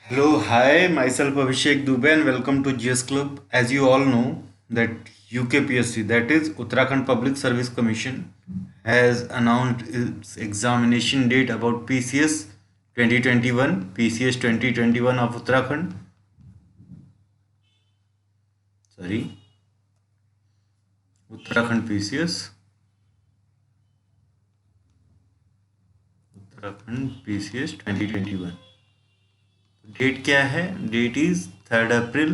Hello, hi, myself Abhishek Dubey and welcome to GS Club. As you all know that UKPSC, that is Uttarakhand Public Service Commission, has announced its examination date about PCS 2021, PCS 2021 of Uttarakhand. Sorry, Uttarakhand PCS. Uttarakhand PCS 2021. Date क्या है? Date is 3 अप्रैल,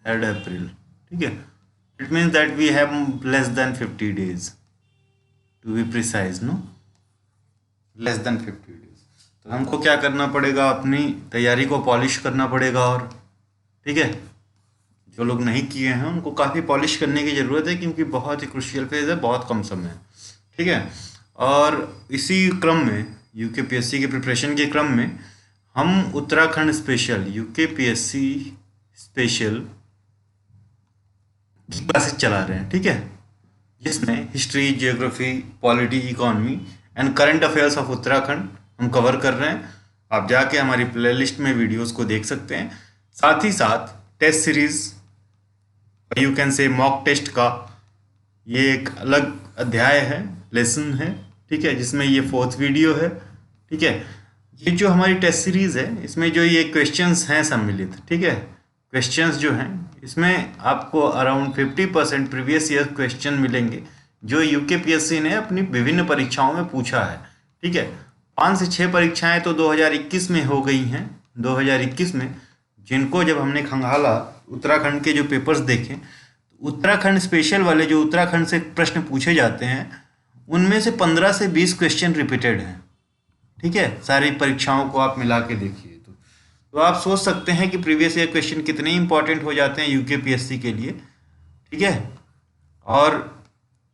3 अप्रैल, ठीक है. It means that we have less than 50 days to be precise, no, less than 50 days. तो हमको क्या करना पड़ेगा? अपनी तैयारी को पॉलिश करना पड़ेगा. और ठीक है, जो लोग नहीं किए हैं उनको काफ़ी पॉलिश करने की ज़रूरत है, क्योंकि बहुत ही क्रुशियल फेज है, बहुत कम समय है. ठीक है. और इसी क्रम में यूकेपीएससी के प्रिपरेशन के क्रम में हम उत्तराखंड स्पेशल यूकेपीएससी स्पेशल की क्लासेस चला रहे हैं. ठीक है, जिसमें history, geography, polity, economy and current affairs of Uttarakhand हम कवर कर रहे हैं. आप जाके हमारी प्लेलिस्ट में वीडियोस को देख सकते हैं. साथ ही साथ test series, you can say mock test का ये एक अलग अध्याय है, लेसन है. ठीक है, जिसमें ये 4th वीडियो है. ठीक है, ये जो हमारी टेस्ट सीरीज है, इसमें जो ये क्वेश्चंस हैं सम्मिलित, ठीक है, क्वेश्चंस जो हैं इसमें आपको अराउंड 50% प्रीवियस ईयर क्वेश्चन मिलेंगे जो यूकेपीएससी ने अपनी विभिन्न परीक्षाओं में पूछा है. ठीक है, 5 से 6 परीक्षाएं तो 2021 में हो गई हैं. 2021 में जिनको जब हमने खंगाला, उत्तराखंड के जो पेपर्स देखे, उत्तराखंड स्पेशल वाले जो उत्तराखंड से प्रश्न पूछे जाते हैं उनमें से 15 से 20 क्वेश्चन रिपीटेड हैं. ठीक है, सारी परीक्षाओं को आप मिला के देखिए तो आप सोच सकते हैं कि प्रीवियस ईयर क्वेश्चन कितने इंपॉर्टेंट हो जाते हैं यूकेपीएससी के लिए. ठीक है, और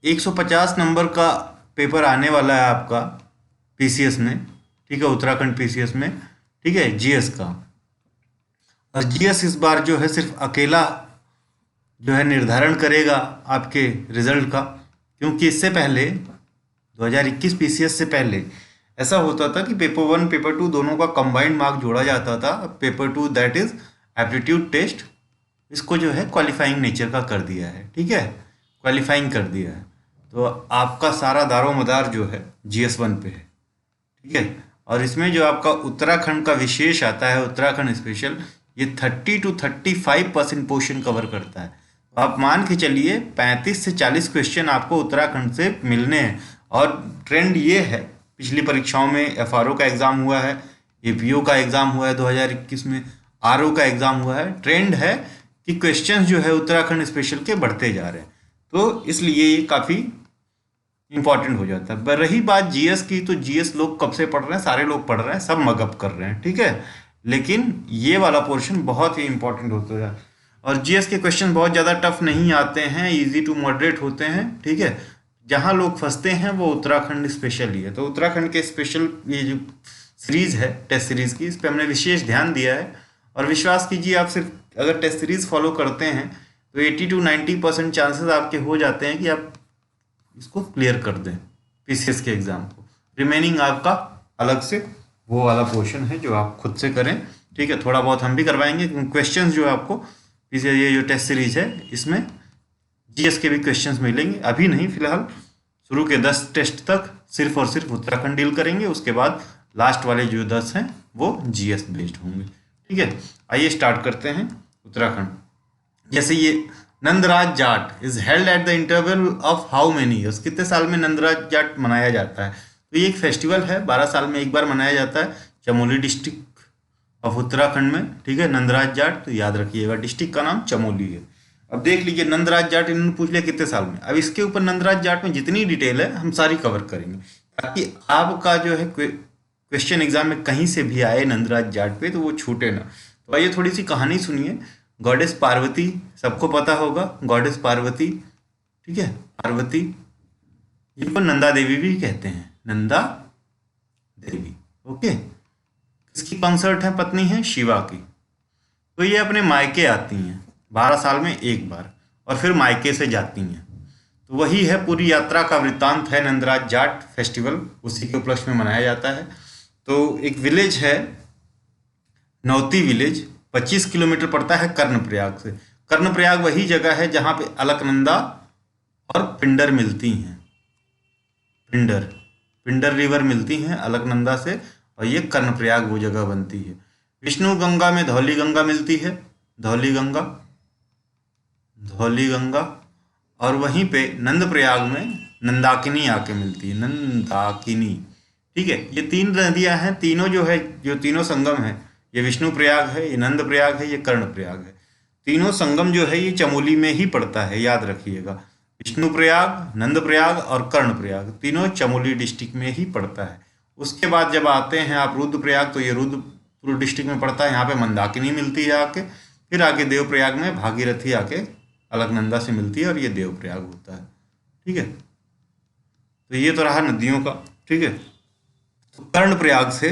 150 नंबर का पेपर आने वाला है आपका पीसीएस में. ठीक है, उत्तराखंड पीसीएस में. ठीक है, जीएस का. और जीएस इस बार जो है सिर्फ अकेला जो है निर्धारण करेगा आपके रिजल्ट का, क्योंकि इससे पहले 2021 पीसीएस से पहले ऐसा होता था कि पेपर 1 पेपर 2 दोनों का कंबाइंड मार्क जोड़ा जाता था. Paper 2 that is aptitude test, इसको जो है क्वालिफाइंग नेचर का कर दिया है. ठीक है, क्वालिफाइंग कर दिया है. तो आपका सारा दारोमदार जो है GS1 पे है. ठीक है, और इसमें जो आपका उत्तराखंड का विशेष आता है, उत्तराखंड स्पेशल, ये 30 to 35% पोर्शन कवर करता है. तो आप मान के चलिए 35 से 40 क्वेश्चन आपको उत्तराखंड से मिलने हैं. और ट्रेंड ये है, पिछली परीक्षाओं में एफआरओ का एग्ज़ाम हुआ है, एपीओ का एग्ज़ाम हुआ है 2021 में, आरओ का एग्ज़ाम हुआ है. ट्रेंड है कि क्वेश्चंस जो है उत्तराखंड स्पेशल के बढ़ते जा रहे हैं. तो इसलिए ये काफ़ी इंपॉर्टेंट हो जाता है. पर रही बात जीएस की, तो जीएस लोग कब से पढ़ रहे हैं? सारे लोग पढ़ रहे हैं, सब मगअप कर रहे हैं. ठीक है, लेकिन ये वाला पोर्शन बहुत ही इंपॉर्टेंट होता है. और जीएस के क्वेश्चन बहुत ज़्यादा टफ नहीं आते हैं, इजी टू मॉडरेट होते हैं. ठीक है, जहाँ लोग फंसते हैं वो उत्तराखंड स्पेशल ही है. तो उत्तराखंड के स्पेशल ये जो सीरीज़ है टेस्ट सीरीज़ की, इस पर हमने विशेष ध्यान दिया है. और विश्वास कीजिए, आप सिर्फ अगर टेस्ट सीरीज़ फॉलो करते हैं तो 80 to 90% चांसेस आपके हो जाते हैं कि आप इसको क्लियर कर दें पीसीएस के एग्ज़ाम को. रिमेनिंग आपका अलग से वो वाला पोर्शन है जो आप खुद से करें. ठीक है, थोड़ा बहुत हम भी करवाएंगे. क्वेश्चंस जो है आपको पीसीएस ये जो टेस्ट सीरीज है इसमें जीएस के भी क्वेश्चंस मिलेंगे. अभी नहीं, फिलहाल शुरू के 10 टेस्ट तक सिर्फ और सिर्फ उत्तराखंड डील करेंगे. उसके बाद लास्ट वाले जो 10 हैं वो जीएस बेस्ड होंगे. ठीक है, आइए स्टार्ट करते हैं. उत्तराखंड, जैसे ये Nandraj Jat is held at the interval of how many years, कितने साल में नंदराज जाट मनाया जाता है? तो ये एक फेस्टिवल है, 12 साल में एक बार मनाया जाता है चमोली डिस्ट्रिक्ट ऑफ उत्तराखंड में. ठीक है, नंदराज जाट, तो याद रखिएगा डिस्ट्रिक्ट का नाम चमोली है. अब देख लीजिए नंदराज जाट, इन्होंने पूछ लिया कितने साल में. अब इसके ऊपर नंदराज जाट में जितनी डिटेल है हम सारी कवर करेंगे, ताकि आपका जो है क्वेश्चन एग्जाम में कहीं से भी आए नंदराज जाट पे तो वो छूटे ना. तो आइए थोड़ी सी कहानी सुनिए. गॉडेस पार्वती सबको पता होगा, गॉडेस पार्वती. ठीक है, पार्वती, जिनको नंदा देवी भी कहते हैं, नंदा देवी. ओके, किसकी कंसर्ट है, पत्नी है शिवा की. तो ये अपने मायके आती हैं 12 साल में एक बार, और फिर मायके से जाती हैं. तो वही है, पूरी यात्रा का वृत्तांत है. नंदराज जाट फेस्टिवल उसी के उपलक्ष्य में मनाया जाता है. तो एक विलेज है नौती विलेज 25 किलोमीटर पड़ता है कर्णप्रयाग से। कर्णप्रयाग वही जगह है जहाँ पे अलकनंदा और पिंडर मिलती हैं। पिंडर पिंडर रिवर मिलती हैं अलकनंदा से, और ये कर्णप्रयाग वो जगह बनती है। विष्णु गंगा में धौली गंगा मिलती है, धौली गंगा, धौली गंगा। और वहीं पे नंदप्रयाग में नंदाकिनी आके मिलती है, नंदाकिनी। ठीक है, ये तीन नदियां हैं, तीनों जो है, जो तीनों संगम है, ये विष्णु प्रयाग है, ये नंद प्रयाग है, ये कर्ण प्रयाग है। तीनों संगम जो है ये चमोली में ही पड़ता है, याद रखिएगा। विष्णु प्रयाग, नंद प्रयाग और कर्ण प्रयाग तीनों चमोली डिस्ट्रिक्ट में ही पड़ता है। उसके बाद जब आते हैं आप रुद्रप्रयाग, तो ये रुद्रपुर डिस्ट्रिक्ट में पड़ता है, यहाँ पे मंदाकिनी मिलती है आके। फिर आगे देवप्रयाग में भागीरथी आके अलकनंदा से मिलती है, और ये देवप्रयाग होता है। ठीक है, तो ये तो रहा नदियों का। ठीक है, तो कर्णप्रयाग से,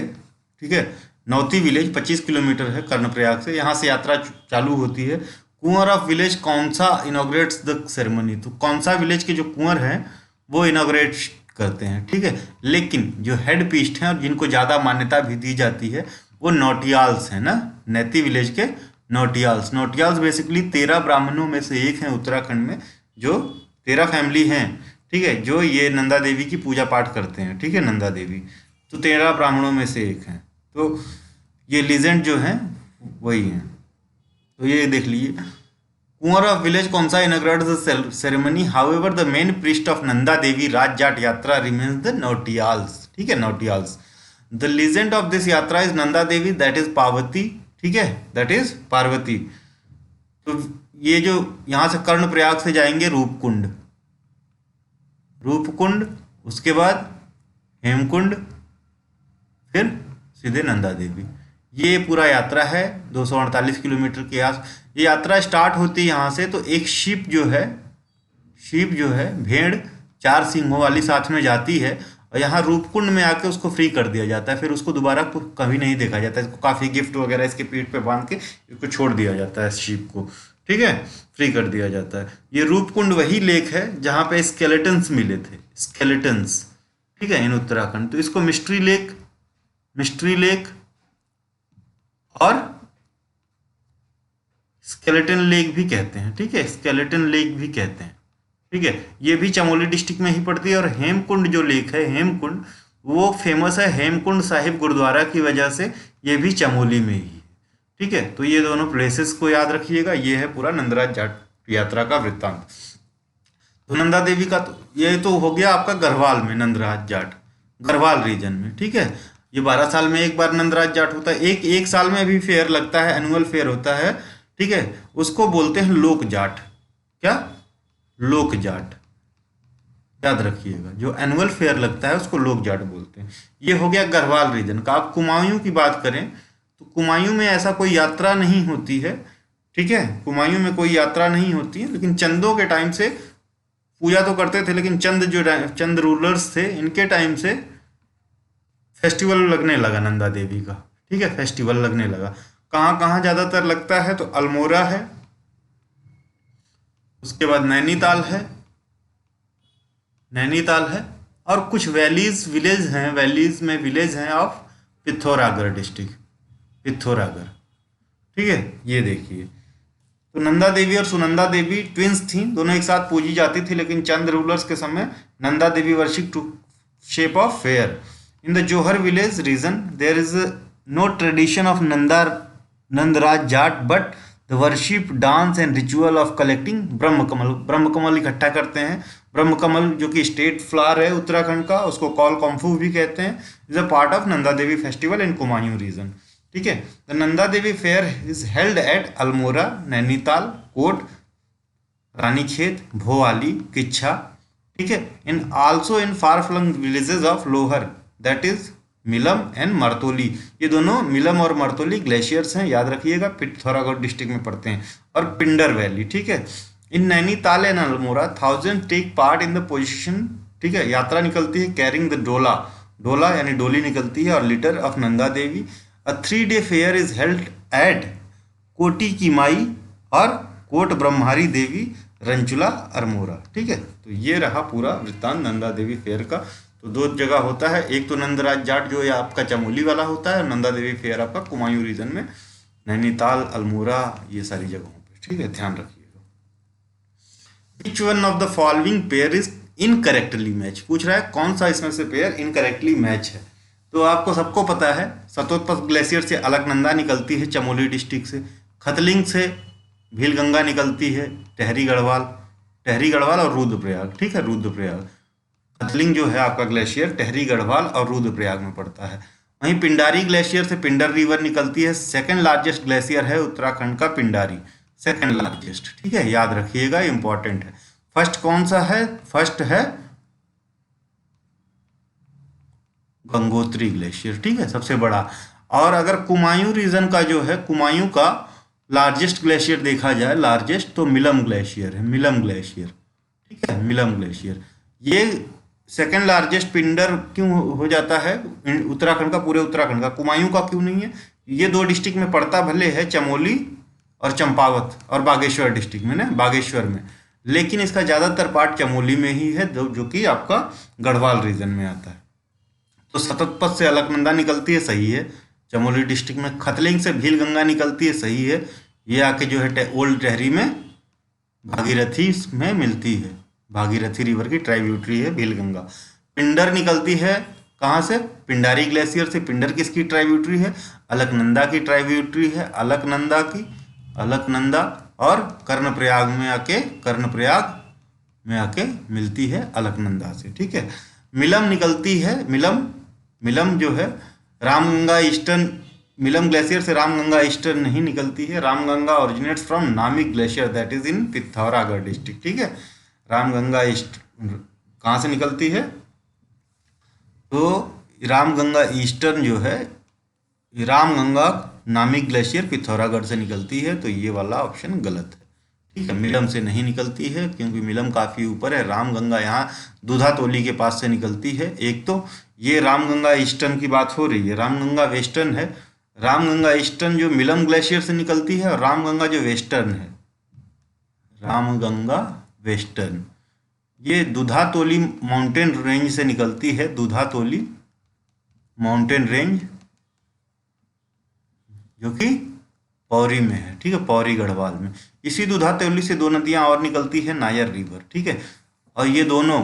ठीक है, नौती विलेज 25 किलोमीटर है कर्णप्रयाग से, यहाँ से यात्रा चालू होती है। कुंवर ऑफ विलेज कौन सा इनॉग्रेट्स द सेरेमनी, तो कौन सा विलेज के जो कुंवर हैं वो इनॉग्रेट करते हैं। ठीक है, लेकिन जो हेड पीस्ट हैं और जिनको ज़्यादा मान्यता भी दी जाती है वो नौटियाल्स हैं ना, नैती विलेज के नौटियाल्स। नौटियाल्स बेसिकली 13 ब्राह्मणों में से एक हैं उत्तराखंड में, जो 13 फैमिली हैं, ठीक है, जो ये नंदा देवी की पूजा पाठ करते हैं। ठीक है, नंदा देवी तो 13 ब्राह्मणों में से एक हैं। तो ये लीजेंड जो हैं वही हैं। तो ये देख लीजिए, कुंवर ऑफ विलेज कौन सा inaugurates the ceremony, however the main priest of Nanda Devi Raj Jat Yatra remains the Nautiyals. ठीक है, Nautiyals. The legend of this yatra is Nanda Devi, that is Parvati. ठीक है, दैट इज पार्वती। तो ये जो यहाँ से कर्णप्रयाग से जाएंगे रूपकुंड, रूपकुंड, उसके बाद हेमकुंड, फिर सीधे नंदा देवी। ये पूरा यात्रा है 248 किलोमीटर के आस। ये यात्रा स्टार्ट होती है यहाँ से, तो एक शिप जो है भेड़ 4 सिंहों वाली साथ में जाती है, और यहाँ रूपकुंड में आके उसको फ्री कर दिया जाता है। फिर उसको दोबारा कभी नहीं देखा जाता है। इसको काफ़ी गिफ्ट वगैरह इसके पीठ पे बांध के इसको छोड़ दिया जाता है, शिप को। ठीक है, फ्री कर दिया जाता है। ये रूपकुंड वही लेक है जहाँ पे स्केलेटन्स मिले थे, स्केलेटन्स। ठीक है, इन उत्तराखंड। तो इसको मिस्ट्री लेक और स्केलेटन लेक भी कहते हैं। ठीक है, स्केलेटन लेक भी कहते हैं। ठीक है, ये भी चमोली डिस्ट्रिक्ट में ही पड़ती है। और हेमकुंड जो लेक है, हेमकुंड, वो फेमस है हेमकुंड साहिब गुरुद्वारा की वजह से, ये भी चमोली में ही है। ठीक है, तो ये दोनों प्लेसेस को याद रखिएगा। ये है पूरा नंदराज जाट यात्रा का वृत्तांत। तो नंदा देवी का तो ये तो हो गया आपका गढ़वाल में, नंदराज जाट गढ़वाल रीजन में। ठीक है, ये 12 साल में एक बार नंदराज जाट होता है। एक साल में भी फेयर लगता है, एनुअल फेयर होता है। ठीक है, उसको बोलते हैं लोक जाट। क्या? लोक जाट, याद रखिएगा। जो एनुअल फेयर लगता है उसको लोक जाट बोलते हैं। ये हो गया गढ़वाल रीजन का। आप कुमायूं की बात करें तो कुमायूं में ऐसा कोई यात्रा नहीं होती है। ठीक है, कुमायूं में कोई यात्रा नहीं होती है, लेकिन चंदों के टाइम से पूजा तो करते थे, लेकिन चंद रूलर्स थे, इनके टाइम से फेस्टिवल लगने लगा नंदा देवी का। ठीक है, फेस्टिवल लगने लगा। कहाँ कहाँ ज़्यादातर लगता है तो अल्मोड़ा है, उसके बाद नैनीताल है, और कुछ वैलीज विलेज हैं, वैलीज में विलेज हैं ऑफ पिथौरागढ़ डिस्ट्रिक्ट, पिथौरागढ़। ठीक है, ये देखिए। तो नंदा देवी और सुनंदा देवी ट्विंस थी, दोनों एक साथ पूजी जाती थी, लेकिन चंद रूलर्स के समय Nanda Devi worship to shape of fair. In the Johar village region, there is no tradition of Nandaraj Jat, but the worship, dance and ritual of collecting ब्रह्म कमल। ब्रह्म कमल इकट्ठा करते हैं। ब्रह्म कमल जो कि स्टेट फ्लावर है उत्तराखंड का, उसको कॉल कॉम्फू भी कहते हैं। Is a part of Nanda Devi festival in Kumaon region. ठीक है, the Nanda Devi fair is held at Almora, Nainital, Kot, Ranikhet, Bhowali, Kichha. ठीक है, in also in far flung villages of Lohar, that is Milam and Martoli. ये दोनों मिलम और मरतोली ग्लेशियर्स हैं, याद रखिएगा, पिथौरागढ़ डिस्ट्रिक्ट में पड़ते हैं। और पिंडर वैली। ठीक है, in Nainital and Almora 1000 take part in the position. ठीक है, यात्रा निकलती है कैरिंग द डोला यानी डोली निकलती है, और litre of Nanda Devi. A 3-day fair is held eight कोटी की माई और कोट ब्रह्मारी देवी, रंचुला, अरमोरा। ठीक है, तो ये रहा पूरा वृत्तांत नंदा देवी फेयर का। तो दो जगह होता है, एक तो नंदराज जाट जो ये आपका चमोली वाला होता है, और नंदा देवी फेयर आपका कुमायूं रीजन में, नैनीताल, अल्मोड़ा, ये सारी जगहों पे, ठीक है, ध्यान रखिएगा। Which one of the following pair is incorrectly match, पूछ रहा है कौन सा इसमें से पेयर इनकरेक्टली मैच है। तो आपको सबको पता है सतोत्पथ ग्लेशियर से अलकनंदा निकलती है चमोली डिस्ट्रिक्ट से, खतलिंग से भीलगंगा निकलती है, टहरी गढ़वाल और रुद्रप्रयाग, ठीक है, रुद्रप्रयाग। खतलिंग जो है आपका ग्लेशियर टहरी गढ़वाल और रुद्रप्रयाग में पड़ता है। वहीं पिंडारी ग्लेशियर से पिंडर रिवर निकलती है, सेकंड लार्जेस्ट ग्लेशियर है उत्तराखंड का पिंडारी, सेकंड लार्जेस्ट, ठीक है, याद रखिएगा, इंपॉर्टेंट है। फर्स्ट कौन सा है? फर्स्ट है गंगोत्री ग्लेशियर, ठीक है, सबसे बड़ा। और अगर कुमायूं रीजन का जो है, कुमायूं का लार्जेस्ट ग्लेशियर देखा जाए, लार्जेस्ट, तो मिलम ग्लेशियर है, मिलम ग्लेशियर, ठीक है, मिलम ग्लेशियर। ये सेकंड लार्जेस्ट पिंडर क्यों हो जाता है उत्तराखंड का, पूरे उत्तराखंड का, कुमायूं का क्यों नहीं है? ये दो डिस्ट्रिक्ट में पड़ता भले है, चमोली और चंपावत और बागेश्वर डिस्ट्रिक्ट में ना, बागेश्वर में, लेकिन इसका ज़्यादातर पार्ट चमोली में ही है, जो कि आपका गढ़वाल रीजन में आता है। तो सततपथ से अलकनंदा निकलती है, सही है, चमोली डिस्ट्रिक्ट में। खतलिंग से भीलगंगा निकलती है, सही है, ये आके जो है ओल्ड टहरी में भागीरथी में मिलती है, भागीरथी रिवर की ट्राइब्यूटरी है भीलगंगा। पिंडर निकलती है कहाँ से? पिंडारी ग्लेशियर से। पिंडर किसकी ट्राइब्यूटरी है? अलकनंदा की ट्राइब्यूटरी है, अलकनंदा और कर्णप्रयाग में आके मिलती है अलकनंदा से, ठीक है। मिलम निकलती है, मिलम जो है रामगंगा ईस्टर्न, मिलम ग्लेशियर से रामगंगा ईस्टर्न नहीं निकलती है, Ramganga originates from Namik glacier that is in Pithoragarh district, ठीक है। रामगंगा ईस्ट कहाँ से निकलती है? तो रामगंगा ईस्टर्न जो है, रामगंगा नामिक ग्लेशियर पिथौरागढ़ से निकलती है, तो ये वाला ऑप्शन गलत है, ठीक है। मिलम से नहीं निकलती है क्योंकि मिलम काफ़ी ऊपर है, रामगंगा यहाँ दूधातोली के पास से निकलती है। एक तो ये रामगंगा ईस्टर्न की बात हो रही है, रामगंगा वेस्टर्न है, रामगंगा ईस्टर्न जो मिलम ग्लेशियर से निकलती है, और रामगंगा जो वेस्टर्न है, रामगंगा वेस्टर्न, ये दूधातोली माउंटेन रेंज से निकलती है, दूधातोली माउंटेन रेंज जो कि पौरी में है, ठीक है, पौरी गढ़वाल में। इसी दूधातोली से दो नदियां और निकलती है, नायर रिवर, ठीक है, और ये दोनों,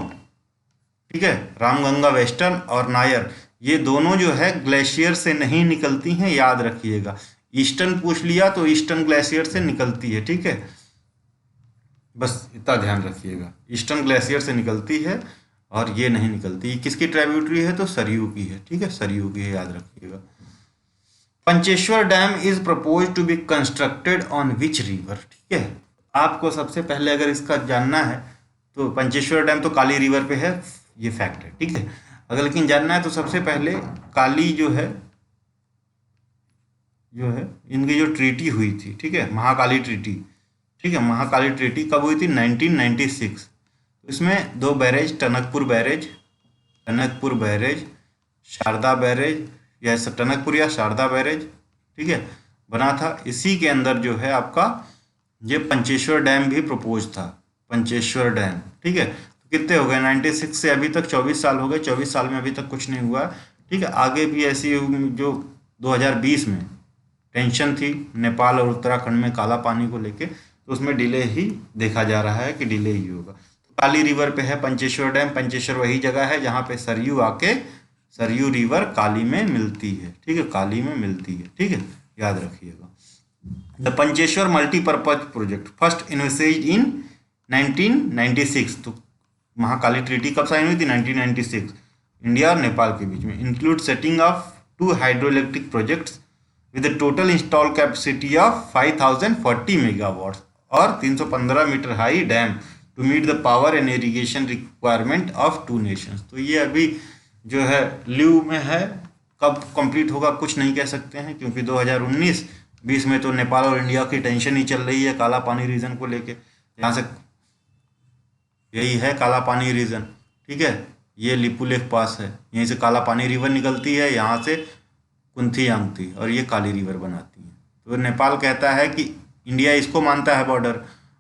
ठीक है, रामगंगा वेस्टर्न और नायर, ये दोनों जो है ग्लेशियर से नहीं निकलती हैं, याद रखिएगा। ईस्टर्न पूछ लिया तो ईस्टर्न ग्लेशियर से निकलती है, ठीक है, बस इतना ध्यान रखिएगा, ईस्टर्न ग्लेशियर से निकलती है और ये नहीं निकलती। किसकी ट्राइब्यूटरी है? तो सरयू की है, ठीक है, सरयू की है, याद रखिएगा। Pancheshwar dam is propose to be constructed on which river, ठीक है। आपको सबसे पहले अगर इसका जानना है तो पंचेश्वर डैम तो काली रिवर पे है, ये फैक्ट है, ठीक है। अगर लेकिन जानना है तो सबसे पहले काली जो है इनकी जो ट्रीटी हुई थी, ठीक है, महाकाली ट्रीटी, ठीक है, महाकाली ट्रीटी कब हुई थी? 1996। इसमें दो barrage, Tanakpur barrage, Sharda barrage, या टनकपुर या शारदा बैरेज, ठीक है, बना था। इसी के अंदर जो है आपका ये पंचेश्वर डैम भी प्रपोज था, पंचेश्वर डैम, ठीक है। तो कितने हो गए? 96 से अभी तक 24 साल हो गए, 24 साल में अभी तक कुछ नहीं हुआ, ठीक है। आगे भी ऐसी जो 2020 में टेंशन थी नेपाल और उत्तराखंड में काला पानी को लेके, तो उसमें डिले ही देखा जा रहा है कि डिले ही होगा। तो काली रिवर पे है पंचेश्वर डैम, पंचेश्वर वही जगह है जहाँ पे सरयू रिवर काली में मिलती है, ठीक है, काली में मिलती है, ठीक है, याद रखिएगा। The Pancheshwar multipurpose project first initiated in 1996, तो महाकाली ट्रीटी कब साइन हुई थी? 1996, इंडिया और नेपाल के बीच में। Include setting of 2 hydroelectric projects with a total installed capacity of 5040 megawatts और 315 metre high dam to meet the power and irrigation requirement of 2 nations. तो ये अभी जो है लीव में है, कब कंप्लीट होगा कुछ नहीं कह सकते हैं, क्योंकि 2019-20 में तो नेपाल और इंडिया की टेंशन ही चल रही है काला पानी रीजन को लेके, यहाँ से यही है काला पानी रीजन, ठीक है, ये लिपुलेख पास है, यहीं से काला पानी रिवर निकलती है, यहाँ से कुंथी आंगती, और ये काली रिवर बनाती है। तो नेपाल कहता है कि इंडिया इसको मानता है बॉर्डर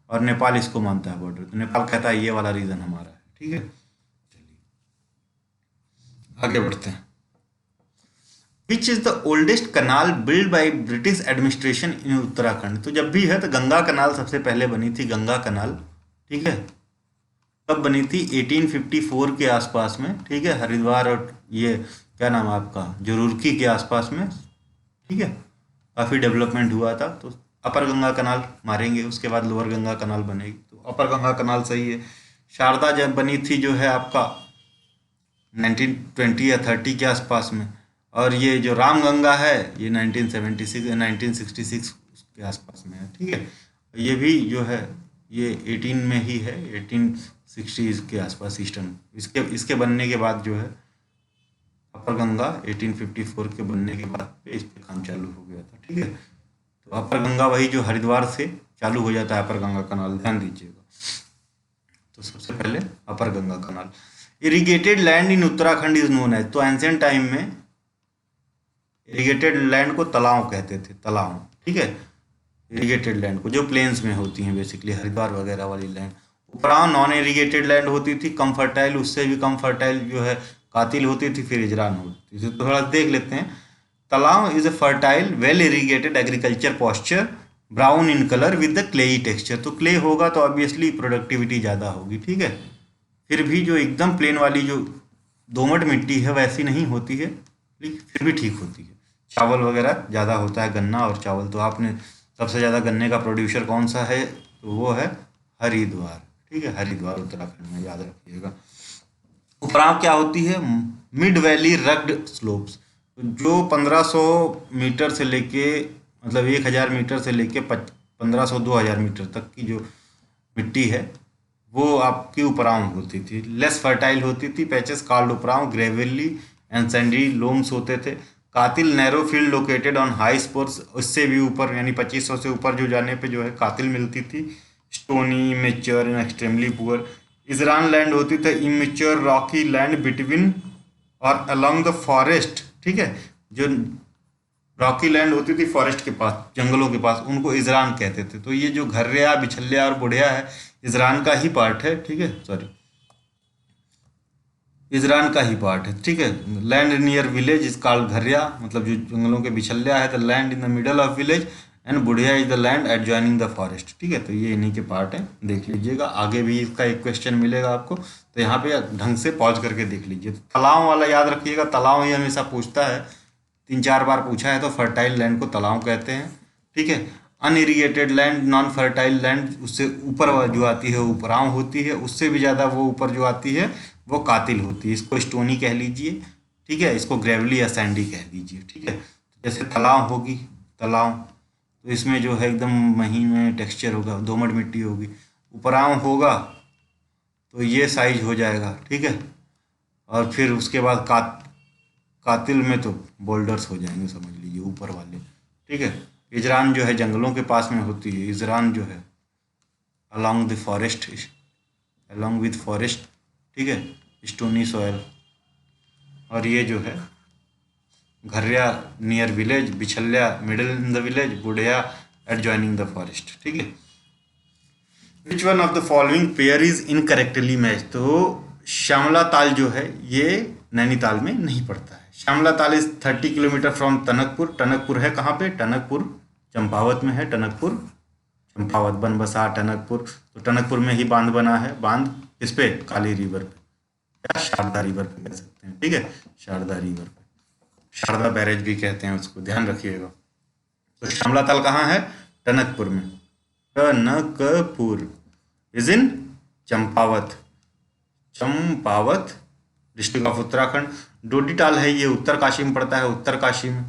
और नेपाल इसको मानता है बॉर्डर, तो नेपाल कहता है ये वाला रीजन हमारा है, ठीक है। चलिए आगे बढ़ते हैं। Which is the oldest canal build by British administration in Uttarakhand. तो जब भी है तो गंगा कनाल सबसे पहले बनी थी, गंगा कनाल, ठीक है। कब बनी थी? 1854 के आसपास में, ठीक है। हरिद्वार और ये क्या नाम है आपका, जो रुड़की के आसपास में, ठीक है। काफ़ी डेवलपमेंट हुआ था। तो अपर गंगा कनाल मारेंगे, उसके बाद लोअर गंगा कनाल बनेगी। तो अपर गंगा कनाल सही है। शारदा जब बनी थी जो है आपका 1920 या 30 के आसपास में, और ये जो राम गंगा है ये 1976 1966 के आसपास में है, ठीक है। ये भी जो है ये 18 में ही है, 1860 के आसपास ईस्टर्न। इसके बनने के बाद जो है अपर गंगा 1854 के बनने के बाद पे इस पे काम चालू हो गया था, ठीक है। तो अपर गंगा वही जो हरिद्वार से चालू हो जाता है अपर गंगा कनाल, ध्यान दीजिएगा। तो सबसे पहले upper Ganga canal. Irrigated land in Uttarakhand is known as. तो एंशिएंट टाइम में इरिगेटेड लैंड को तालाब कहते थे, तालाब, ठीक है। इरिगेटेड लैंड को जो प्लेन्स में होती हैं बेसिकली, हरिद्वार वगैरह वाली लैंड। उपरांत नॉन इरिगेटेड लैंड होती थी, कम फर्टाइल, उससे भी कम फर्टाइल जो है कातिल होती थी, फिर इजरान होती थी। तो थोड़ा देख लेते हैं। Talab is a fertile well irrigated agriculture pasture, brown in colour with the clayey texture. तो क्ले होगा तो ऑब्वियसली प्रोडक्टिविटी ज़्यादा होगी, ठीक है। फिर भी जो एकदम प्लेन वाली जो दोमट मिट्टी है वैसी नहीं होती है, लेकिन फिर भी ठीक होती है। चावल वगैरह ज़्यादा होता है, गन्ना और चावल। तो आपने सबसे ज़्यादा गन्ने का प्रोड्यूसर कौन सा है? तो वो है हरिद्वार, ठीक है। हरिद्वार उत्तराखंड में, याद रखिएगा। उपरांत क्या होती है? Mid valley rugged slopes. जो 1500 मीटर से लेके, मतलब 1000 मीटर से लेके 1500 2000 मीटर तक की जो मिट्टी है वो आपकी उपरांव होती थी, लेस फर्टाइल होती थी। पैचेस कॉल्ड उपरांव, ग्रेविली एंड सैंडी लोम्स होते थे। कातिल narrow field located on high sports, उससे भी ऊपर यानी 2500 से ऊपर जो जाने पे जो है कातिल मिलती थी। Stony, immature and extremely poor. इजरान लैंड होती थी, इमेच्योर रॉकी लैंड बिटवीन और अलोंग द फॉरेस्ट, ठीक है। जो रॉकी लैंड होती थी फॉरेस्ट के पास, जंगलों के पास, उनको इजरान कहते थे। तो ये जो घर्रिया, बिछलिया और बुढ़िया है इजरान का ही पार्ट है, ठीक है। सॉरी, इजरान का ही पार्ट है, ठीक है। Land near village is called Gharia, मतलब जो जंगलों के बिछलिया है। The land in the middle of village and Budhiya is the land adjoining the forest, ठीक है। तो ये इन्हीं के पार्ट हैं, देख लीजिएगा। आगे भी इसका एक क्वेश्चन मिलेगा आपको, तो यहाँ पे ढंग से पॉज करके देख लीजिए। तो तालाब वाला याद रखिएगा, तालाब ही हमेशा पूछता है, 3-4 बार पूछा है। तो फर्टाइल लैंड को तालाब कहते हैं, ठीक है। Unirrigated land, non fertile land, उससे ऊपर जो आती है उपरांव होती है, उससे भी ज़्यादा वो ऊपर जो आती है वो कातिल होती है। इसको स्टोनी कह लीजिए, ठीक है। इसको ग्रेवली या सैंडी कह दीजिए, ठीक है। जैसे तालाब होगी, तालाब तो इसमें जो है एकदम महीन में टेक्सचर होगा, दोमट मिट्टी होगी। उपरांव होगा तो ये साइज हो जाएगा, ठीक है। और फिर उसके बाद कातिल में तो बोल्डर्स हो जाएंगे, समझ लीजिए, ऊपर वाले, ठीक है। इजरान जो है जंगलों के पास में होती है, इजरान जो है along the forest, along with forest, ठीक है, स्टोनी सॉयल। और ये जो है Gharia near village, Bichhliya middle in the village, Budhiya adjoining the forest, ठीक है। Which one of the following pair is incorrectly match. तो श्यामला ताल जो है ये नैनीताल में नहीं पड़ता है। श्यामला ताल is 30 kilometre from Tanakpur. Tanakpur है कहाँ पे? टनकपुर चंपावत में है। टनकपुर चंपावत, बनबसा, टनकपुर। तो टनकपुर में ही बांध बना है। बांध इस पे? काली रिवर पे या शारदा रिवर पे कह सकते हैं, ठीक है। शारदा रिवर पे, शारदा बैरेज भी कहते हैं उसको, ध्यान रखिएगा। तो श्यामला ताल कहाँ है? टनकपुर में। Tanakpur is in Champawat, Champawat district of Uttarakhand. Dodital है, ये उत्तरकाशी में पड़ता है, उत्तरकाशी में,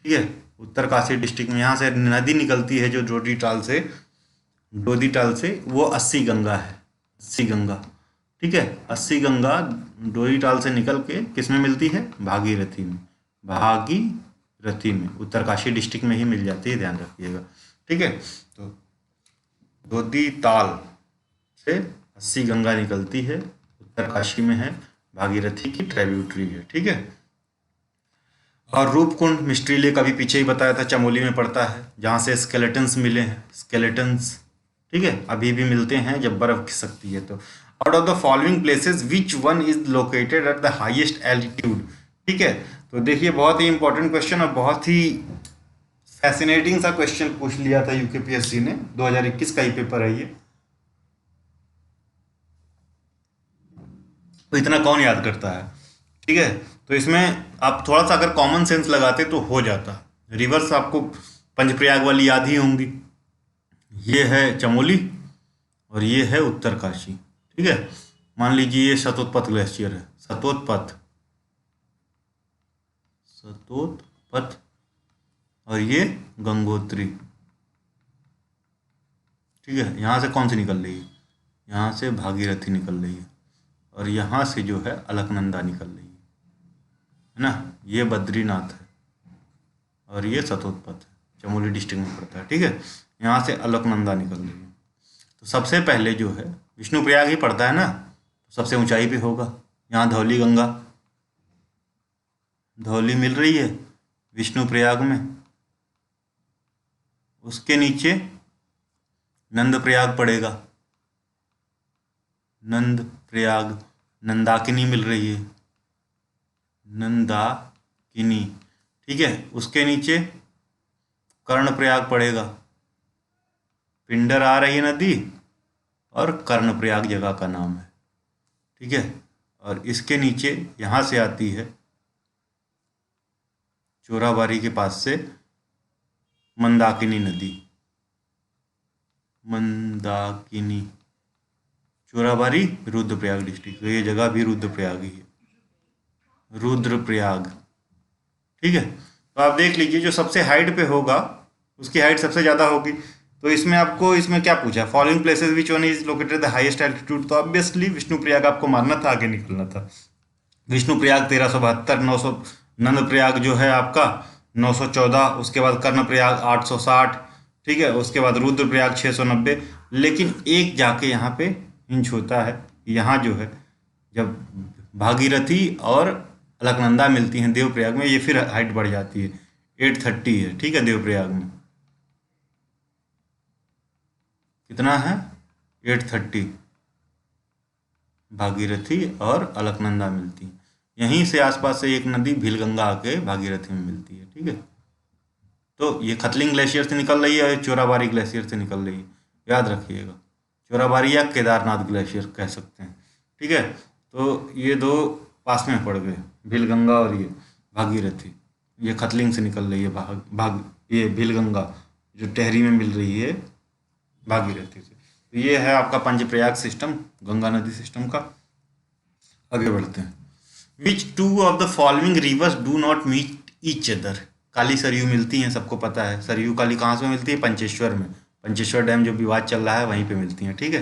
ठीक है। उत्तरकाशी डिस्ट्रिक्ट में यहाँ से नदी निकलती है जो डोडीताल से, डोडीताल से, वो 80 गंगा है, 80 गंगा, ठीक है। 80 गंगा डोडीताल से निकल के किस में मिलती है? भागीरथी में, भागीरथी में, उत्तरकाशी डिस्ट्रिक्ट में ही मिल जाती है, ध्यान रखिएगा, ठीक है। तो डोडीताल से 80 गंगा निकलती है, उत्तरकाशी में है, भागीरथी की ट्रिब्यूटरी है, ठीक है। और रूपकुंड मिस्ट्री लेक अभी पीछे ही बताया था, चमोली में पड़ता है, जहाँ से स्केलेटन्स मिले हैं, स्केलेटन्स, ठीक है, अभी भी मिलते हैं जब बर्फ खिसकती है। तो out of the following places which one is located at the highest altitude. ठीक है, तो देखिए बहुत ही इंपॉर्टेंट क्वेश्चन और बहुत ही फैसिनेटिंग सा क्वेश्चन पूछ लिया था यूकेपीएससी ने, 2021 का ही पेपर है ये। तो इतना कौन याद करता है। ठीक है, तो इसमें आप थोड़ा सा अगर कॉमन सेंस लगाते तो हो जाता। रिवर्स आपको पंचप्रयाग वाली याद ही होंगी। ये है चमोली और ये है उत्तरकाशी। ठीक है, मान लीजिए ये शतोत्पथ ग्लेशियर है, शतोत्पथ और ये गंगोत्री। ठीक है, यहाँ से कौन सी निकल रही है, यहाँ से भागीरथी निकल रही है और यहाँ से जो है अलकनंदा निकल रही है ना। ये बद्रीनाथ है और ये शतोत्पथ है, चमोली डिस्ट्रिक्ट में पड़ता है। ठीक है, यहाँ से अलकनंदा निकल रही है। तो सबसे पहले जो है विष्णुप्रयाग ही पड़ता है ना, तो सबसे ऊंचाई पे होगा। यहाँ धौली गंगा, धौली मिल रही है विष्णुप्रयाग में। उसके नीचे नंदप्रयाग पड़ेगा, नंदप्रयाग, नंदाकिनी मिल रही है, नंदाकिनी। ठीक है, उसके नीचे कर्णप्रयाग पड़ेगा, पिंडर आ रही है नदी और कर्णप्रयाग जगह का नाम है। ठीक है, और इसके नीचे यहाँ से आती है चोराबारी के पास से मंदाकिनी नदी, मंदाकिनी, चोराबारी रुद्रप्रयाग डिस्ट्रिक्ट। ये जगह भी रुद्रप्रयाग ही है, रुद्रप्रयाग। ठीक है, तो आप देख लीजिए जो सबसे हाइट पे होगा उसकी हाइट सबसे ज़्यादा होगी। तो इसमें आपको इसमें क्या पूछा, following places which one is located the highest altitude. तो ऑब्वियसली विष्णुप्रयाग आपको मारना था, आगे निकलना था। विष्णुप्रयाग 1372, 900, नंदप्रयाग जो है आपका 914, उसके बाद कर्णप्रयाग 860। ठीक है, उसके बाद रुद्रप्रयाग 690। लेकिन एक जाके यहाँ पे हिंच होता है, यहाँ जो है जब भागीरथी और अलकनंदा मिलती हैं देवप्रयाग में, ये फिर हाइट बढ़ जाती है, 830 है। ठीक है, देवप्रयाग में कितना है, 830 भागीरथी और अलकनंदा मिलती है। यहीं से आसपास से एक नदी भीलगंगा आके भागीरथी में मिलती है। ठीक है, तो ये खतलिंग ग्लेशियर से निकल रही है और चोराबारी ग्लेशियर से निकल रही है, याद रखिएगा। चोराबारी या केदारनाथ ग्लेशियर कह सकते हैं। ठीक है, तो ये दो पास में पड़ गए, भीलगंगा और ये भागीरथी। ये खतलिंग से निकल रही है ये भीलगंगा जो टेहरी में मिल रही है भागीरथी से। तो ये है आपका पंचप्रयाग सिस्टम, गंगा नदी सिस्टम का। आगे बढ़ते हैं। Which two of the following rivers do not meet each other. Kali Saryu मिलती हैं, सबको पता है। सरयू काली कहाँ से मिलती है, पंचेश्वर में। पंचेश्वर डैम जो विवाद चल रहा है वहीं पे मिलती हैं। ठीक है,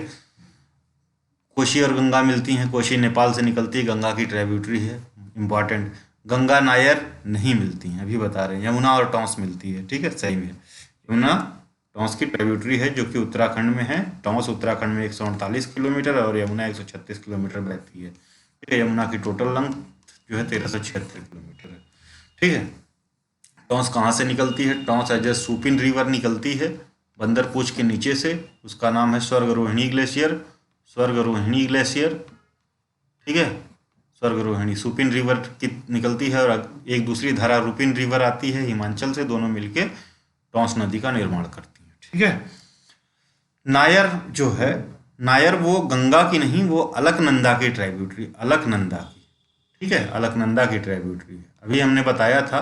कोशी और गंगा मिलती हैं। कोशी नेपाल से निकलती है, गंगा की ट्रिब्यूटरी है, इंपॉर्टेंट। गंगा नायर नहीं मिलती हैं, अभी बता रहे हैं। यमुना और टॉन्स मिलती है। ठीक है, सही में यमुना टॉन्स की ट्रिब्यूटरी है जो कि उत्तराखंड में है। टॉन्स उत्तराखंड में 148 किलोमीटर और यमुना 136 किलोमीटर बहती है। ठीक है, यमुना की टोटल लेंथ जो है 1376 किलोमीटर है। ठीक है, टॉन्स कहाँ से निकलती है, Tons as a Supin river निकलती है बंदरपूछ के नीचे से। उसका नाम है स्वर्गरोहिणी ग्लेशियर, स्वर्गरोहिणी ग्लेशियर। ठीक है, स्वर्गरोहिणी सुपिन रिवर की निकलती है और एक दूसरी धारा रुपिन रिवर आती है हिमाचल से, दोनों मिलके टॉन्स नदी का निर्माण करती है। ठीक है, नायर जो है, नायर वो गंगा की नहीं, वो अलकनंदा की ट्रिब्यूटरी, अलकनंदा की। ठीक है, अलकनंदा की ट्रिब्यूटरी है, अभी हमने बताया था।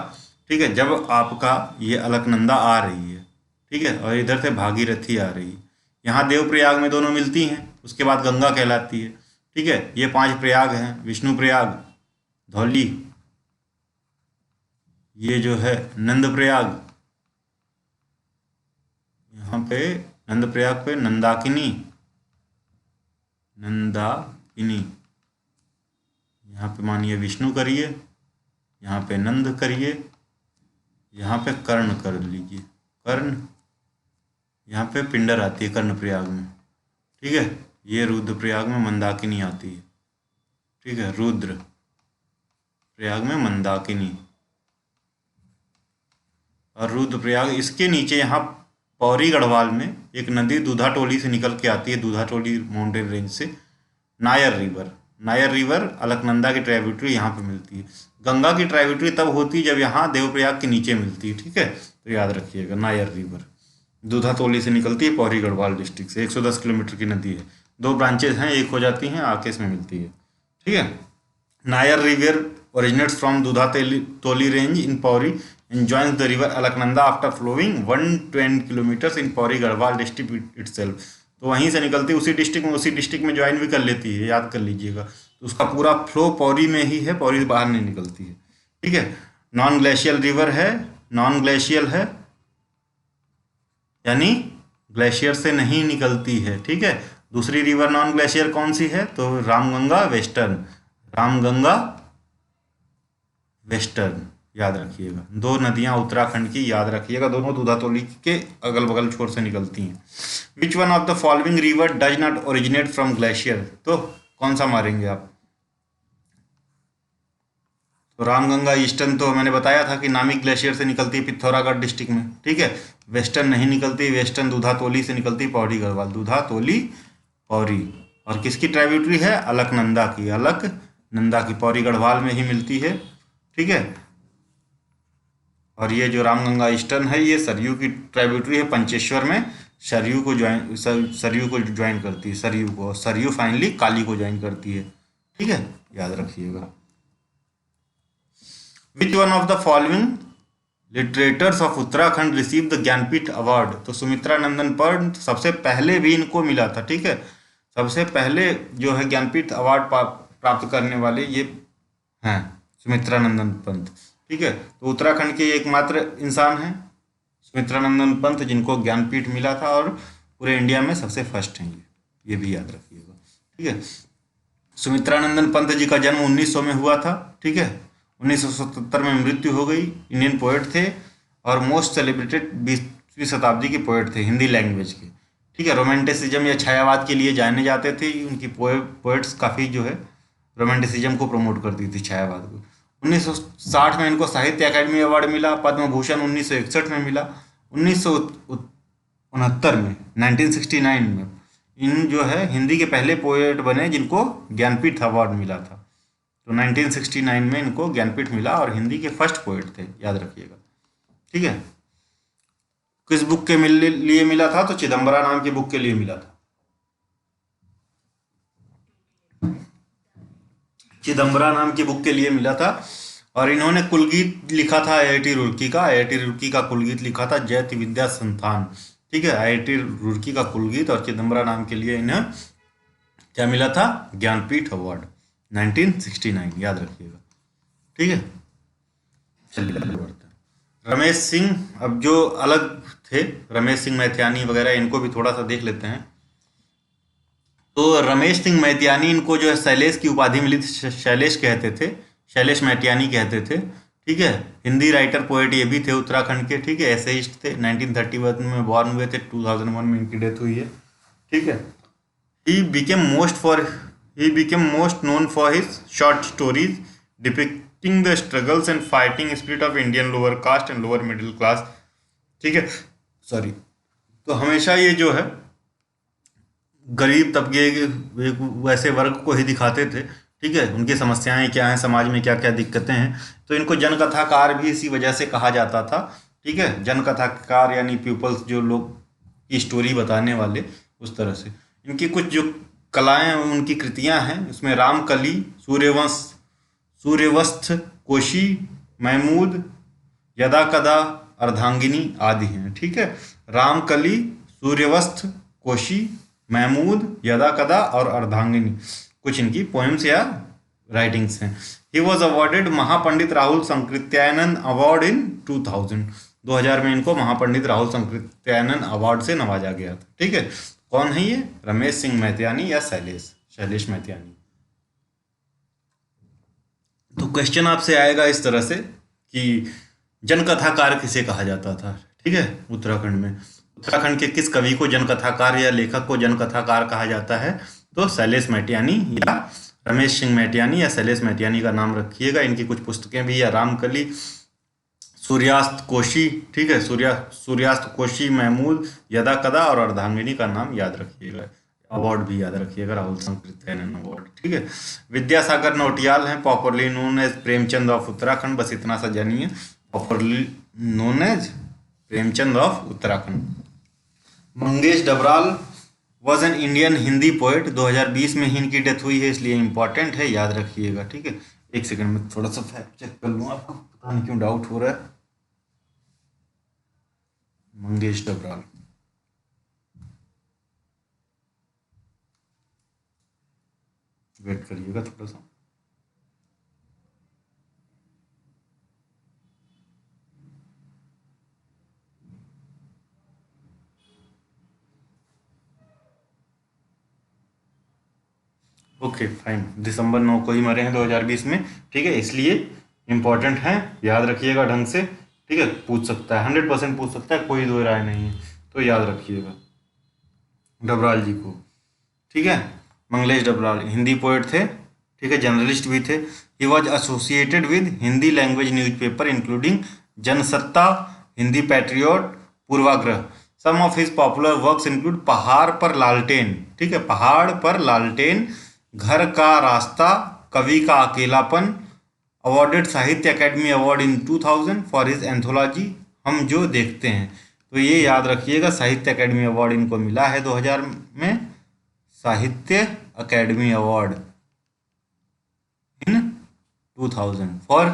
ठीक है, जब आपका ये अलकनंदा आ रही है, ठीक है, और इधर से भागीरथी आ रही है, यहाँ देवप्रयाग में दोनों मिलती हैं, उसके बाद गंगा कहलाती है। ठीक है, ये 5 प्रयाग हैं, विष्णुप्रयाग, धौली, ये जो है नंदप्रयाग, यहाँ पे नंदप्रयाग पे नंदाकिनी, नंदाकिनी, यहाँ पे मानिए विष्णु करिए, यहाँ पे नंद करिए, यहाँ पे कर्ण कर लीजिए, कर्ण, यहाँ पे पिंडर आती है कर्णप्रयाग में। ठीक है, ये रुद्रप्रयाग में मंदाकिनी आती है। ठीक है, रुद्र प्रयाग में मंदाकिनी और रुद्रप्रयाग। इसके नीचे यहाँ पौरी गढ़वाल में एक नदी दूधाटोली से निकल के आती है, दूधाटोली माउंटेन रेंज से। नायर रिवर। नायर रिवर अलकनंदा की ट्राइब्यूटरी यहाँ पे मिलती है। गंगा की ट्राइब्यूटरी तब होती है जब यहाँ देवप्रयाग के नीचे मिलती है, ठीक है, तो याद रखिएगा नायर रिवर दूधातोली से निकलती है, पौड़ी गढ़वाल डिस्ट्रिक्ट से। 110 किलोमीटर की नदी है, 2 ब्रांचेज हैं, एक हो जाती हैं आके इसमें मिलती है, ठीक है। Nair river originates from Dudha-Toli range in Pauri and joins the river Alaknanda after flowing 110 kilometers in Pauri Garhwal district itself। तो वहीं से निकलती है, उसी डिस्ट्रिक्ट में ज्वाइन भी कर लेती है, याद कर लीजिएगा। तो उसका पूरा फ्लो पौरी में ही है, पौरी बाहर नहीं निकलती है, ठीक है। नॉन ग्लेशियल रिवर है, नॉन ग्लेशियल है यानी ग्लेशियर से नहीं निकलती है, ठीक है। दूसरी रिवर नॉन ग्लेशियर कौन सी है, तो रामगंगा वेस्टर्न, रामगंगा वेस्टर्न, याद रखिएगा। 2 नदियां उत्तराखंड की, याद रखिएगा, दोनों दूधातोली के अगल बगल छोर से निकलती हैं। विच one of the following river does not originate from glacier, तो कौन सा मारेंगे आप। तो रामगंगा ईस्टर्न तो मैंने बताया था कि नामिक ग्लेशियर से निकलती है पिथौरागढ़ डिस्ट्रिक्ट में, ठीक है। वेस्टर्न नहीं निकलती, वेस्टर्न दूधातोली से निकलती, पौड़ी गढ़वाल, दूधातोली पौड़ी। और किसकी ट्राइब्यूटरी है, अलकनंदा की, अलकनंदा की, पौड़ी गढ़वाल में ही मिलती है, ठीक है। और ये जो रामगंगा ईस्टर्न है ये सरयू की ट्राइब्यूटरी है, पंचेश्वर में सरयू को ज्वाइन करती है, सरयू को, सरयू फाइनली काली को ज्वाइन करती है, ठीक है, याद रखिएगा। Which one of the following literators of Uttarakhand receive the Jnanpith award, तो सुमित्रा नंदन पंत सबसे पहले भी इनको मिला था, ठीक है। सबसे पहले जो है ज्ञानपीठ अवार्ड प्राप्त करने वाले ये हैं सुमित्रानंदन पंत, ठीक है। तो उत्तराखंड के एकमात्र इंसान हैं सुमित्रानंदन पंत जिनको ज्ञानपीठ मिला था, और पूरे इंडिया में सबसे फर्स्ट हैं ये भी याद रखिएगा, ठीक है। सुमित्रानंदन पंत जी का जन्म 1900 में हुआ था, ठीक है। 1977 में मृत्यु हो गई। इंडियन पोएट थे और मोस्ट सेलिब्रेटेड 20वीं शताब्दी के पोएट थे हिंदी लैंग्वेज के, ठीक है। रोमांटिसिज्म या छायावाद के लिए जाने जाते थे, उनकी पोएट्स काफ़ी जो है रोमांटिसिज्म को प्रमोट करती थी, छायावाद को। 1960 में इनको साहित्य अकादमी अवार्ड मिला, पद्म भूषण 1961 में मिला। 1969 में 1969 में इन जो है हिंदी के पहले पोएट बने जिनको ज्ञानपीठ अवार्ड मिला था। तो 1969 में इनको ज्ञानपीठ मिला और हिंदी के फर्स्ट पोएट थे, याद रखिएगा, ठीक है। किस बुक के लिए मिला था, तो चिदम्बरा नाम की बुक के लिए मिला था। चिदम्बरा नाम की बुक के लिए मिला था। और इन्होंने कुलगीत लिखा था आईआईटी रुड़की का, आईआईटी रुड़की का कुलगीत लिखा था जयति विद्या संस्थान, ठीक है। आईआईटी रुड़की का कुलगीत, और चिदम्बरा नाम के लिए इन्हें क्या मिला था, ज्ञानपीठ अवार्ड 1969, याद रखिएगा, ठीक है। चलिए रमेश सिंह, अब जो अलग थे रमेश सिंह मैथियानी वगैरह, इनको भी थोड़ा सा देख लेते हैं। तो रमेश सिंह मैथियानी, इनको जो है शैलेश की उपाधि मिली थी, शैलेश कहते थे, शैलेश मैथियानी कहते थे, ठीक है। हिंदी राइटर पोएट ये भी थे उत्तराखंड के, ठीक है। एसेइस्ट थे, 1931 में बॉर्न हुए थे, 2001 में इनकी डेथ हुई है, ठीक है। He became most known for his short stories depicting the struggles and fighting spirit of Indian lower caste and lower middle class, ठीक है, सॉरी। तो हमेशा ये जो है गरीब तबके के वैसे वर्ग को ही दिखाते थे, ठीक है। उनकी समस्याएं क्या हैं, समाज में क्या क्या दिक्कतें हैं, तो इनको जनकथाकार भी इसी वजह से कहा जाता था, ठीक है। जनकथाकार यानी पीपल्स, जो लोग की स्टोरी बताने वाले, उस तरह से। इनकी कुछ जो कलाएं, उनकी कृतियां हैं, उसमें रामकली, सूर्यवस्त्र, कोशी, महमूद, यदा कदा, अर्धांगिनी आदि हैं, ठीक है। रामकली, सूर्यवस्त्र, कोशी, महमूद, यदा कदा और अर्धांगिनी कुछ इनकी पोएम्स या राइटिंग्स हैं। He was awarded Mahapandit Rahul Sankrityanand award in 2000 में इनको महापंडित राहुल संकृत्यानंद अवार्ड से नवाजा गया था, ठीक है। कौन है ये, रमेश सिंह मैथियानी या शैलेश मैथियानी। तो क्वेश्चन आपसे आएगा इस तरह से कि जनकथाकार किसे कहा जाता था, ठीक है। उत्तराखंड के किस कवि को जनकथाकार या लेखक को जनकथाकार कहा जाता है, तो शैलेश मैथियानी या रमेश सिंह मैथियानी या शैलेश मैथियानी का नाम रखिएगा। इनकी कुछ पुस्तकें भी है, रामकली, सूर्यास्त कोशी, ठीक है, सूर्यास्त कोशी, महमूद, यदा कदा और अर्धांगिनी का नाम याद रखिएगा। अवार्ड भी याद रखिएगा, राहुल संकृत्यानंद अवार्ड, ठीक है। विद्यासागर नौटियाल हैं, properly known as Premchand of Uttarakhand, बस इतना सा जानिए, properly known as Premchand of Uttarakhand. Mangesh Dabral was an Indian Hindi poet, 2020 में ही इनकी डेथ हुई है, इसलिए इंपॉर्टेंट है, याद रखिएगा, ठीक है। एक सेकंड में थोड़ा सा फैक्ट चेक कर लूँ, आपको पता नहीं क्यों डाउट हो रहा है। मंगेश डबराल, वेट करिएगा थोड़ा सा। ओके फाइन, दिसंबर 9 को ही मरे हैं 2020 में, ठीक है, इसलिए इम्पोर्टेंट है, याद रखिएगा ढंग से, ठीक है। पूछ सकता है, 100% पूछ सकता है, कोई दो राय नहीं है, तो याद रखिएगा डबराल जी को, ठीक है। मंगलेश डबराल हिंदी पोएट थे, ठीक है, जर्नलिस्ट भी थे। He was associated with Hindi language newspaper including Jansatta, Hindi Patriot, Purvagraha. Some of his popular works include Pahad Par लालटेन, ठीक है, पहाड़ पर लालटेन, घर का रास्ता, कवि का अकेलापन। अवॉर्डेड साहित्य academy award in 2000 for his anthology हम जो देखते हैं। तो ये याद रखिएगा, साहित्य अकेडमी अवार्ड इनको मिला है 2000 में, साहित्य अकेडमी अवार्ड इन 2000 फॉर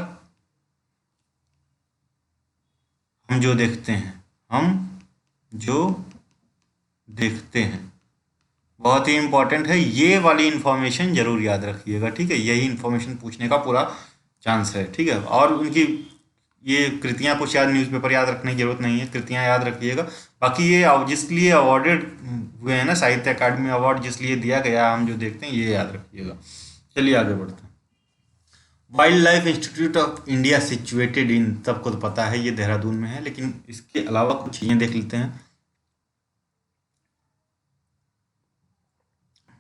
हम जो देखते हैं, हम जो देखते हैं। बहुत ही इंपॉर्टेंट है, ये वाली इंफॉर्मेशन जरूर याद रखिएगा, ठीक है, यही इंफॉर्मेशन पूछने का पूरा चांस है, ठीक है। और उनकी ये कृतियाँ कुछ याद, न्यूज़पेपर याद रखने की जरूरत नहीं है, कृतियाँ याद रखिएगा। बाकी ये जिस लिए अवार्डेड हुए हैं ना, साहित्य अकादमी अवार्ड जिस लिए दिया गया हम जो देखते हैं, ये याद रखिएगा। चलिए आगे बढ़ते हैं। Wild life institute of India situated in, सबको तो पता है ये देहरादून में है, लेकिन इसके अलावा कुछ चीज़ें देख लेते हैं,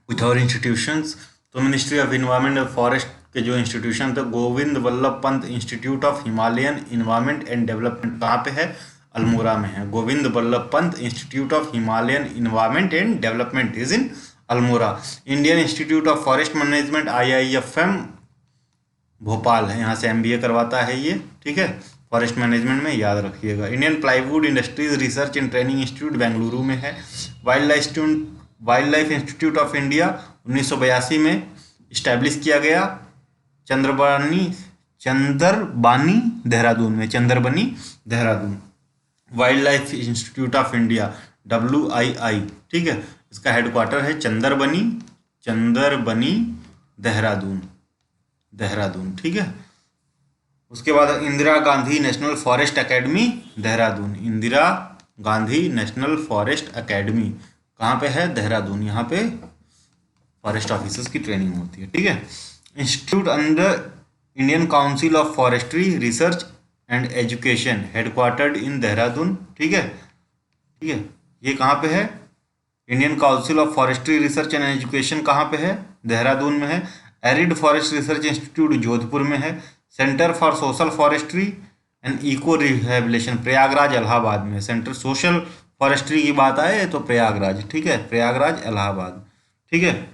कुछ और इंस्टीट्यूशंस। तो ministry of environment and forest के जो इंस्टीट्यूशन थे, Govind Vallabh Pant institute of Himalayan environment and development, कहाँ पे है, अल्मोड़ा में है। Govind Vallabh Pant institute of Himalayan environment and development is in Almora. Indian institute of forest management IIFM Bhopal है, यहाँ से MBA करवाता है ये, ठीक है, फॉरेस्ट मैनेजमेंट में, याद रखिएगा। Indian plywood industries research and training institute Bengaluru में है। Wildlife institute of India 1982 में इस्टेब्लिश किया गया, चंदरबानी देहरादून में, Chandrabani Dehradun. Wildlife institute of India WII, ठीक है, इसका हेडक्वार्टर है चंदरबनी देहरादून, ठीक है। उसके बाद Indira Gandhi national forest academy Dehradun, Indira Gandhi national forest academy कहाँ पे है, देहरादून, यहाँ पे फॉरेस्ट ऑफिसर्स की ट्रेनिंग होती है, ठीक है। Institute under Indian council of forestry research and education, headquartered in Dehradun, ठीक है, ये कहाँ पे है, Indian council of forestry research and education कहाँ पे है, देहरादून में है। Arid forest research institute Jodhpur में है। Centre for social forestry and eco rehabilitation Prayagraj Allahabad में। सेंटर सोशल फॉरेस्ट्री की बात आए तो प्रयागराज, ठीक है, प्रयागराज इलाहाबाद, ठीक है।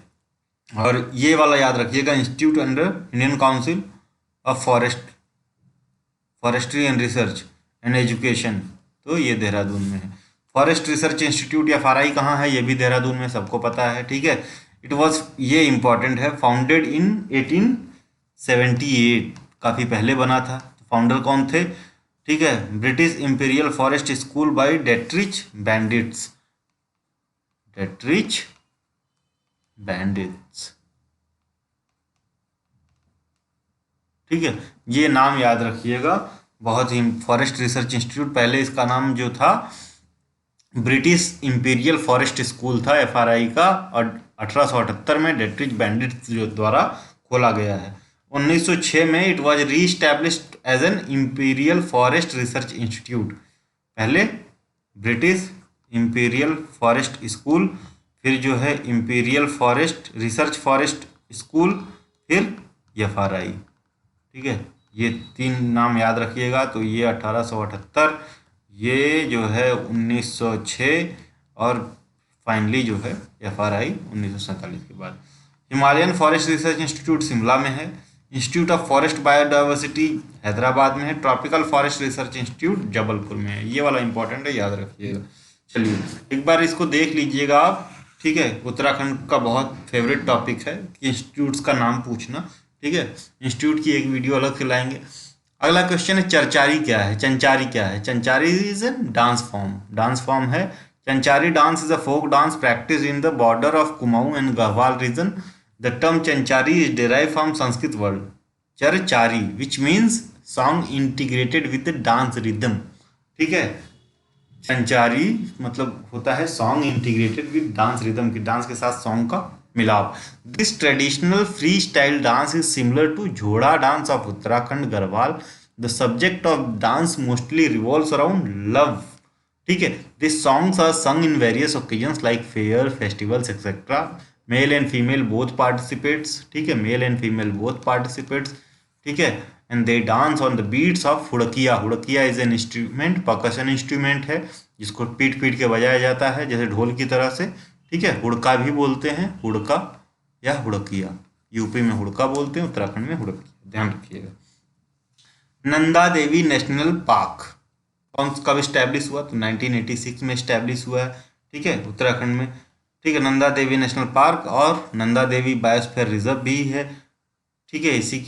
और ये वाला याद रखिएगा, institute under Indian council of forestry and research and education, तो ये देहरादून में है। फॉरेस्ट रिसर्च इंस्टीट्यूट या FRI कहाँ है, ये भी देहरादून में, सबको पता है, ठीक है। इट वॉज, ये इंपॉर्टेंट है, फाउंडेड इन 1878, काफ़ी पहले बना था। तो फाउंडर कौन थे, ठीक है, British imperial forest school by Dietrich Brandis, ठीक है, ये नाम याद रखिएगा, बहुत ही। फॉरेस्ट रिसर्च इंस्टीट्यूट, पहले इसका नाम जो था ब्रिटिश इंपीरियल फॉरेस्ट स्कूल था, FRI का, और 1878 में डेट्रिच बैंडिट्स जो द्वारा खोला गया है। 1906 में it was reestablished as an imperial forest research institute, पहले ब्रिटिश इंपीरियल फॉरेस्ट स्कूल, फिर जो है imperial forest research forest school, फिर FRI, ठीक है, ये 3 नाम याद रखिएगा। तो ये 1878, ये जो है 1906, और फाइनली जो है FRI 1947 के बाद। Himalayan forest research institute Shimla में है। Institute of forest biodiversity Hyderabad में है। Tropical forest research institute Jabalpur में है। ये वाला इंपॉर्टेंट है, याद रखिएगा। चलिए एक बार इसको देख लीजिएगा आप, ठीक है। उत्तराखंड का बहुत फेवरेट टॉपिक है कि इंस्टीट्यूट्स का नाम पूछना, ठीक है। इंस्टीट्यूट की एक वीडियो अलग से लाएंगे। अगला क्वेश्चन है चरचारी क्या है, चंचारी क्या है। Chanchari is a dance form है। Chanchari dance is a folk dance practice in the border of Kumaon and Garhwal region. The term Chanchari is derive from Sanskrit word Charchari which means song integrated with the dance rhythm, ठीक है। संचारी मतलब होता है song integrated with dance rhythm, की dance के साथ song का मिलाप। This traditional freestyle dance is similar to Jhoda dance of Uttarakhand Garhwal. The subject of dance mostly revolves around love, ठीक है। This songs are sung in various occasions like fair festivals etcetera. Male and female both participates, ठीक है, male and female both participates, ठीक है। And they dance on the beats of Hudkiya. Hudkiya is an instrument, percussion instrument है जिसको पीट पीट के बजाया जाता है जैसे ढोल की तरह से, ठीक है। हुड़का भी बोलते हैं, हुड़का या हुड़किया। यूपी में हुड़का बोलते हैं, उत्तराखंड में हुड़किया, ध्यान रखिएगा। नंदा देवी नेशनल पार्क कौन कब स्टैब्लिश हुआ, तो 1986 में स्टैब्लिश हुआ है, ठीक है, उत्तराखंड में, ठीक है। नंदा देवी नेशनल पार्क और नंदा देवी बायोस्फीयर रिजर्व भी है, ठीक है। इसी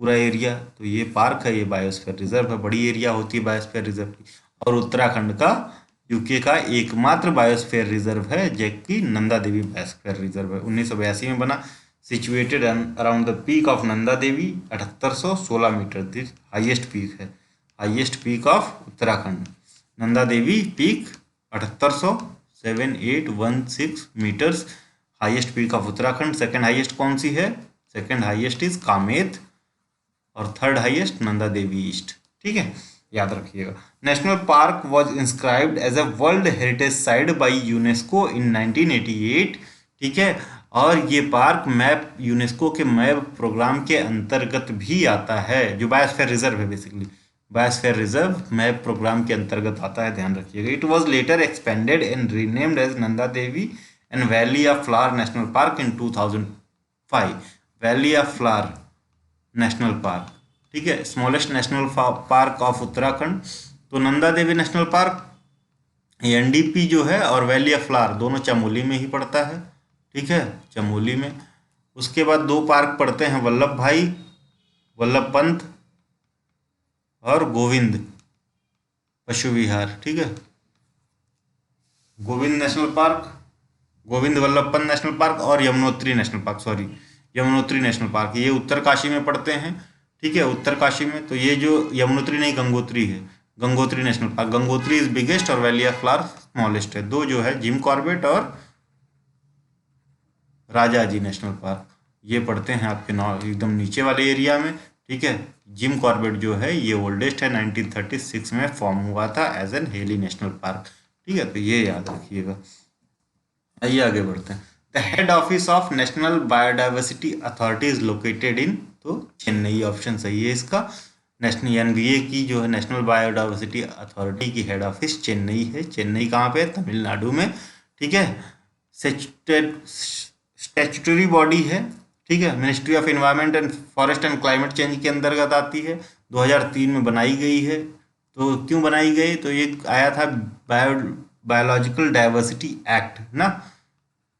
पूरा एरिया, तो ये पार्क है, ये बायोस्फीयर रिजर्व है। बड़ी एरिया होती है बायोस्फीयर रिजर्व की। और उत्तराखंड का यूके का एकमात्र बायोस्फीयर रिजर्व है जो कि नंदा देवी बायोस्फीयर रिजर्व है। 1982 में बना। Situated around the peak of Nanda Devi 7816 metre, this highest peak है, highest peak of Uttarakhand. Nanda Devi peak 7816 metres, highest peak of Uttarakhand. Second highest कौन सी है, सेकंड हाईएस्ट इज कामेत और third highest Nanda Devi east, ठीक है, याद रखिएगा। National park was inscribed as a world heritage site by UNESCO in 1988, ठीक है। और ये पार्क मैप यूनेस्को के मैप प्रोग्राम के अंतर्गत भी आता है, जो बायोस्फीयर रिजर्व है basically, biosphere reserve MAB programme के अंतर्गत आता है, ध्यान रखिएगा। It was later expanded and renamed as Nanda Devi and valley of flower national park in 2005। Valley of flower national park, ठीक है, smallest national park of Uttarakhand. तो Nanda Devi national park NDP जो है और वैली ऑफ फ्लावर दोनों चमोली में ही पड़ता है, ठीक है, चमोली में। उसके बाद दो पार्क पड़ते हैं, वल्लभ भाई वल्लभ पंत और गोविंद पशु विहार, ठीक है। Govind national park, Govind Vallabh Pant national park और Yamunotri national park, sorry Yamunotri national park, ये उत्तरकाशी में पड़ते हैं, ठीक है, उत्तरकाशी में। तो ये जो यमुनोत्री नहीं गंगोत्री है, Gangotri national park, Gangotri is biggest और वैली ऑफ फ्लावर स्मॉलेस्ट है। दो जो है जिम कॉर्बेट और राजाजी नेशनल पार्क, ये पड़ते हैं आपके एकदम नीचे वाले एरिया में, ठीक है। जिम कॉर्बेट जो है ये ओल्डेस्ट है, 1936 में फॉर्म हुआ था as an Hailey national park, ठीक है, तो ये याद रखिएगा। आइए आगे बढ़ते हैं। The head office of national biodiversity authority is located in, तो चेन्नई ऑप्शन सही है इसका। नेशनल NBA की जो है नेशनल बायोडाइवर्सिटी अथॉरिटी की हेड ऑफिस चेन्नई है। चेन्नई कहाँ पे है, तमिलनाडु में, ठीक है। स्टैट्यूटरी बॉडी है, ठीक है, ministry of environment and forest and climate change के अंतर्गत आती है। 2003 में बनाई गई है। तो क्यों बनाई गई, तो ये आया था बायोलॉजिकल डाइवर्सिटी एक्ट ना,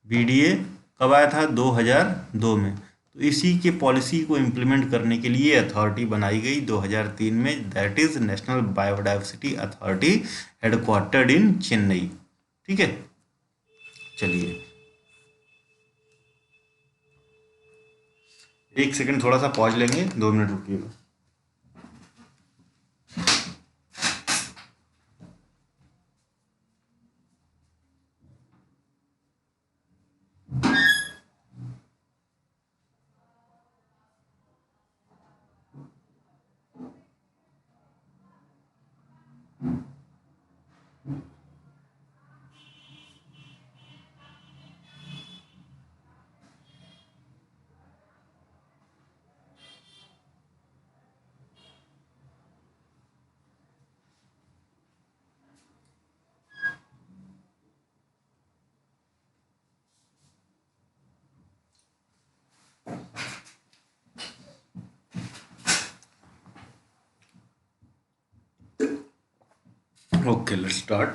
BDA कब आया था, 2002 में। तो इसी के पॉलिसी को इम्प्लीमेंट करने के लिए अथॉरिटी बनाई गई 2003 में, that is national biodiversity authority, headquartered in Chennai, ठीक है। चलिए एक सेकंड थोड़ा सा पॉज लेंगे, 2 मिनट रुकिएगा। Okay, let's start.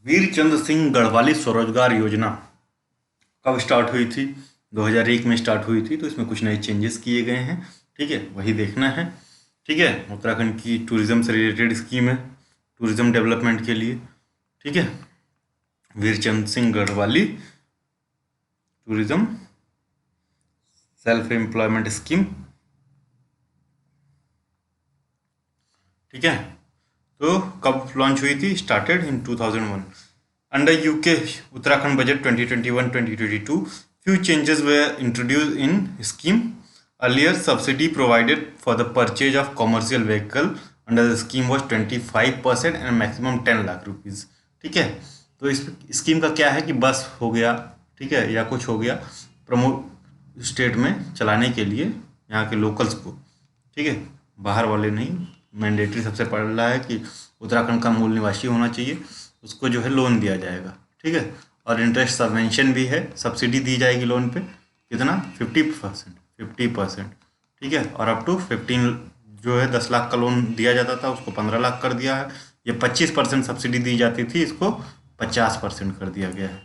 Veerchand Singh Garhwali Swarozgar Yojana कब स्टार्ट हुई थी? 2001 में स्टार्ट हुई थी। तो इसमें कुछ नए चेंजेस किए गए हैं, ठीक है, वही देखना है। ठीक है, उत्तराखंड की टूरिज्म से रिलेटेड स्कीम है, टूरिज्म डेवलपमेंट के लिए। ठीक है, Virchand Singh Garhwali tourism self employment scheme. ठीक है, तो कब लॉन्च हुई थी? Started in 2001 under UK Uttarakhand budget 2021-2022। Few changes were introduced in scheme. Earlier subsidy provided for the purchase of commercial vehicle under the scheme was 25% and maximum 10 lakh rupees. ठीक है, तो इस स्कीम का क्या है कि बस हो गया, ठीक है, या कुछ हो गया प्रमोट स्टेट में चलाने के लिए यहाँ के लोकल्स को, ठीक है, बाहर वाले नहीं। मैंडेटरी सबसे पहला है कि उत्तराखंड का मूल निवासी होना चाहिए, उसको जो है लोन दिया जाएगा। ठीक है, और इंटरेस्ट सबवेंशन भी है, सब्सिडी दी जाएगी लोन पे। कितना? 50%। ठीक है, और अप टू 15 जो है 10 लाख का लोन दिया जाता था, उसको 15 लाख कर दिया है। ये 25% सब्सिडी दी जाती थी, इसको 50% कर दिया गया है।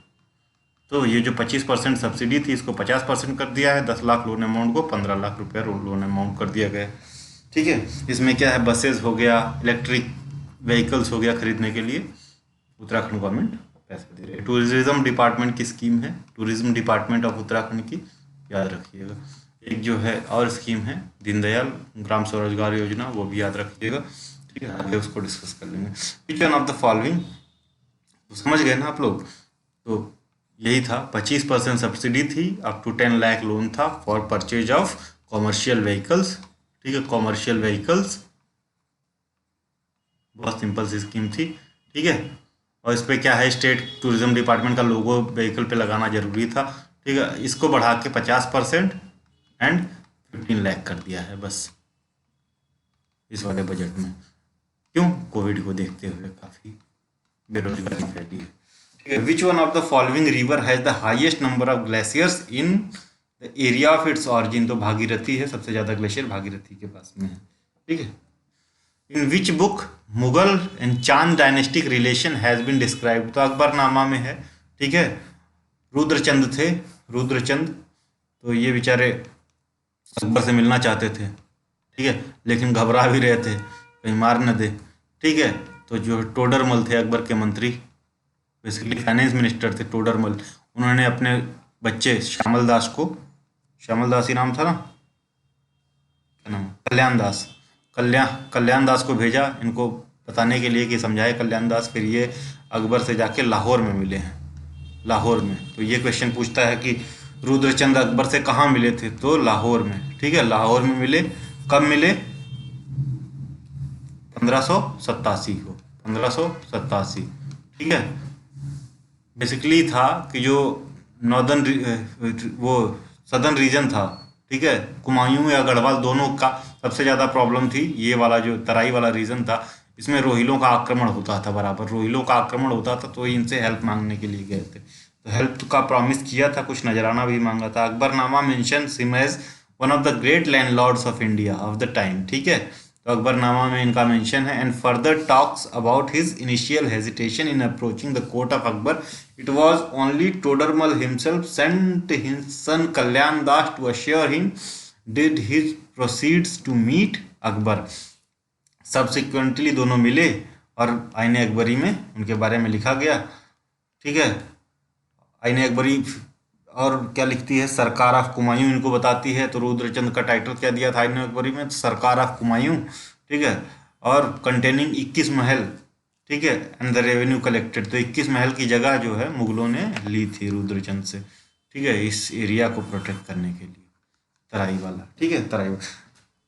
तो ये जो 25% सब्सिडी थी, इसको 50% कर दिया है। 10 लाख लोन अमाउंट को 15 लाख रुपया लोन अमाउंट कर दिया गया है। ठीक है, इसमें क्या है, बसेस हो गया, इलेक्ट्रिक व्हीकल्स हो गया खरीदने के लिए उत्तराखंड गवर्नमेंट पैसे दे रही है। टूरिज्म डिपार्टमेंट की स्कीम है, टूरिज्म डिपार्टमेंट ऑफ उत्तराखंड की, याद रखिएगा। एक जो है और स्कीम है दीनदयाल ग्राम स्वरोजगार योजना, वो भी याद रखिएगा। ठीक है, आगे उसको डिस्कस कर लेंगे। विच वन ऑफ द फॉलोइंग, तो समझ गए ना आप लोग? तो यही था, 25% सब्सिडी थी, अप टू 10 लाख लोन था for purchase of commercial vehicles. ठीक है, कॉमर्शियल व्हीकल्स, बहुत सिंपल सी स्कीम थी। ठीक है, और इस पर क्या है, स्टेट टूरिज्म डिपार्टमेंट का लोगो व्हीकल पे लगाना जरूरी था। ठीक है, इसको बढ़ा के 50% एंड 15 लाख कर दिया है बस इस वाले बजट में। क्यों? कोविड को देखते हुए काफ़ी बेरोजगारी फैली है। ठीक है, which one of the following river has the highest number of glaciers in the area of its origin? तो भागीरथी है, सबसे ज़्यादा ग्लेशियर भागीरथी के पास में है। ठीक है, in which book Mughal and Chand dynastic relation has been described? तो अकबरनामा में है। ठीक है, रुद्रचंद थे, रुद्रचंद, तो ये बेचारे अकबर से मिलना चाहते थे। ठीक है, लेकिन घबरा भी रहे थे कहीं मार न दे। ठीक है, तो जो टोडरमल थे अकबर के मंत्री, बेसिकली फाइनेंस मिनिस्टर थे टोडरमल, उन्होंने अपने बच्चे श्यामल दास को, श्यामल दास ही नाम था ना, क्या नाम, कल्याण दास, कल्याण दास को भेजा इनको बताने के लिए कि समझाए कल्याण दास। फिर ये अकबर से जाके लाहौर में मिले हैं, लाहौर में। तो ये क्वेश्चन पूछता है कि रुद्रचंद अकबर से कहाँ मिले थे? तो लाहौर में। ठीक है, लाहौर में मिले। कब मिले? 1587 को, 1587। ठीक है, बेसिकली था कि जो नॉर्दर्न वो सदर्न रीजन था, ठीक है, कुमायूं या गढ़वाल दोनों का सबसे ज़्यादा प्रॉब्लम थी। ये वाला जो तराई वाला रीजन था, इसमें रोहिलों का आक्रमण होता था, बराबर रोहिलों का आक्रमण होता था। तो इनसे हेल्प मांगने के लिए गए थे, तो हेल्प का प्रॉमिस किया था, कुछ नजराना भी मांगा था। Akbarnama mention him as one of the great landlords of India of the time. ठीक है, तो अकबरनामा में इनका मेंशन है। And further talks about his initial hesitation in approaching the court of Akbar. It was only Todarmal himself sent his son Kalyan Das to assure him did his proceeds to meet Akbar. Subsequently दोनों मिले और आईन अकबरी में उनके बारे में लिखा गया। ठीक है, आईन अकबरी और क्या लिखती है? सरकार ऑफ कुमायूं इनको बताती है। तो रुद्रचंद का टाइटल क्या दिया था आईन अकबरी में? सरकार ऑफ कुमायूं। ठीक है, और कंटेनिंग 21 महल। ठीक है, एंड द रेवेन्यू कलेक्टेड। तो 21 महल की जगह जो है मुगलों ने ली थी रुद्रचंद से। ठीक है, इस एरिया को प्रोटेक्ट करने के लिए, तराई वाला। ठीक है, तराई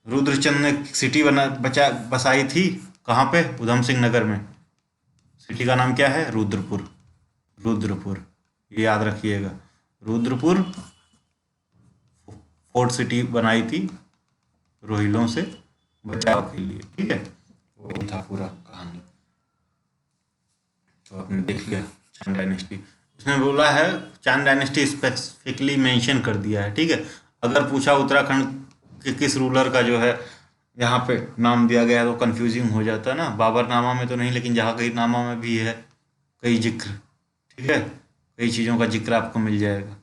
रुद्रचंद ने सिटी बसाई थी कहाँ पे? उधम सिंह नगर में। सिटी का नाम क्या है? रुद्रपुर। रुद्रपुर, ये याद रखिएगा। रुद्रपुर फोर्ट सिटी बनाई थी रोहिलों से बचाव के लिए। ठीक है, वो था पूरा कहानी। तो आपने देख लिया चांद डायनेस्टी। उसने बोला है चांद डायनेस्टी स्पेसिफिकली मेंशन कर दिया है। ठीक है, अगर पूछा उत्तराखंड के किस रूलर का जो है यहाँ पे नाम दिया गया है तो कंफ्यूजिंग हो जाता है ना, बाबरनामा में तो नहीं, लेकिन जहाँ कई नामा में भी है कई जिक्र, ठीक है, कई चीज़ों का जिक्र आपको मिल जाएगा।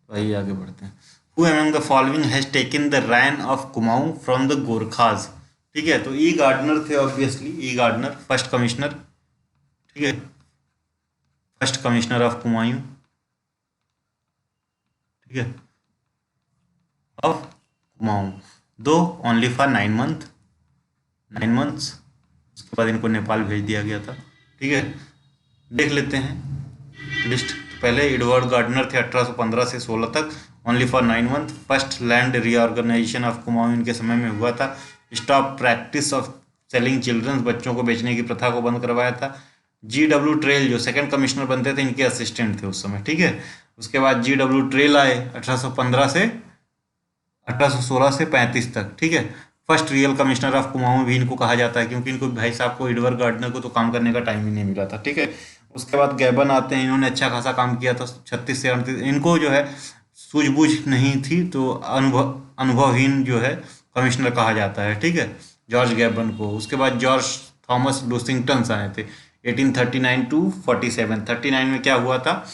तो आइए आगे बढ़ते हैं। Who among the following has taken the reign of Kumaon from the Gorkhas. ठीक है, तो ई गार्डनर थे obviously, E Gardner first commissioner, ठीक है, फर्स्ट कमिश्नर ऑफ कुमायूं, ठीक है, ऑफ कुमाऊं, दो ओनली फॉर 9 मंथ, 9 मंथ्स। उसके बाद इनको नेपाल भेज दिया गया था। ठीक है, देख लेते हैं लिस्ट। तो पहले एडवर्ड गार्डनर थे 1815 से 16 तक, only for 9 month. First land reorganisation of Kumaon इनके समय में हुआ था। Stop practice of selling childrens, बच्चों को बेचने की प्रथा को बंद करवाया था। GW ट्रेल जो सेकंड कमिश्नर बनते थे, इनके असिस्टेंट थे उस समय। ठीक है, उसके बाद GW ट्रेल आए 1815 से 1816 से 35 तक। ठीक है, first real commissioner of Kumaon भी इनको कहा जाता है, क्योंकि इनको भाई साहब को एडवर्ड गार्डनर को तो काम करने का टाइम ही नहीं मिला था। ठीक है, उसके बाद गैबन आते हैं, इन्होंने अच्छा खासा काम किया था 36 से 38। इनको जो है सूझबूझ नहीं थी, तो अनुभवहीन जो है कमिश्नर कहा जाता है। ठीक है, जॉर्ज गैबन को। उसके बाद जॉर्ज थॉमस लूसिंगटन आए थे 1839 टू 47। 39 में क्या हुआ था,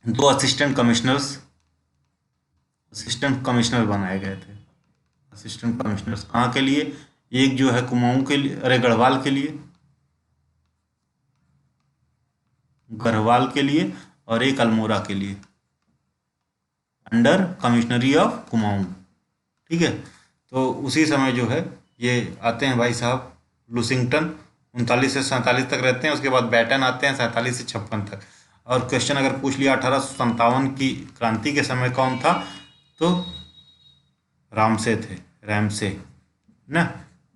दो असिस्टेंट कमिश्नर बनाए गए थे। असिस्टेंट कमिश्नर्स कहाँ के लिए, एक जो है कुमाऊं के लिए, अरे गढ़वाल के लिए, गढ़वाल के लिए, और एक अल्मोड़ा के लिए, अंडर कमिश्नरी ऑफ कुमाऊं। ठीक है, तो उसी समय जो है ये आते हैं भाई साहब लूसिंगटन, 39 से 47 तक रहते हैं। उसके बाद बैटन आते हैं 47 से 56 तक। और क्वेश्चन अगर पूछ लिया 1857 की क्रांति के समय कौन था, तो रामसे थे, रैमसे ना,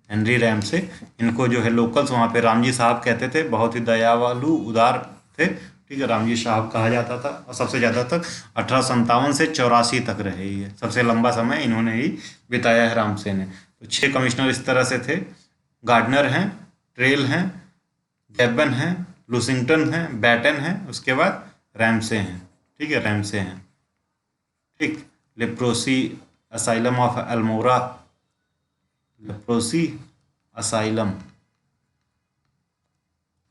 हेनरी रैमसे। इनको जो है लोकल्स वहाँ पे रामजी साहब कहते थे, बहुत ही दयावालु उदार थे। ठीक है, रामजी साहब कहा जाता था। और सबसे ज़्यादा तक 1857 से 84 तक रहे, ये सबसे लंबा समय इन्होंने ही बिताया है रामसे ने। तो 6 कमिश्नर इस तरह से थे, गार्डनर हैं, ट्रेल हैं, गैबन हैं, लूसिंगटन हैं, बैटन हैं, उसके बाद रैमसे हैं। ठीक है, रैमसे हैं। ठीक, leprosy asylum of Almora, leprosy asylum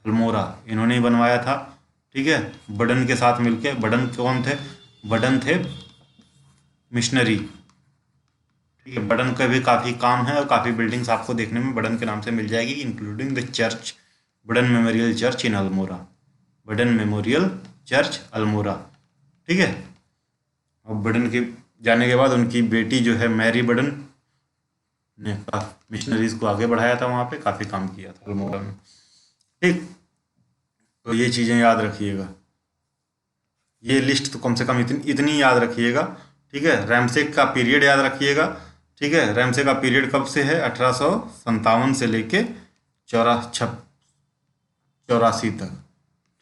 Almora इन्होंने ही बनवाया था। ठीक है, बडन के साथ मिलके। बडन कौन थे, बडन थे मिशनरी। ठीक है, बडन का भी काफ़ी काम है और काफ़ी बिल्डिंग्स आपको देखने में बडन के नाम से मिल जाएगी, including the church, Budden memorial church in Almora, Budden memorial church Almora. ठीक है, और बडन के जाने के बाद उनकी बेटी जो है मैरी बडन ने मिशनरीज को आगे बढ़ाया था, वहाँ पे काफ़ी काम किया था अल्मोड़ा में। ठीक, तो ये चीज़ें याद रखिएगा, ये लिस्ट तो कम से कम इतनी याद रखिएगा। ठीक है, रैमसे का पीरियड याद रखिएगा। ठीक है, रैमसे का पीरियड कब से है, 1857 से लेके 84 तक।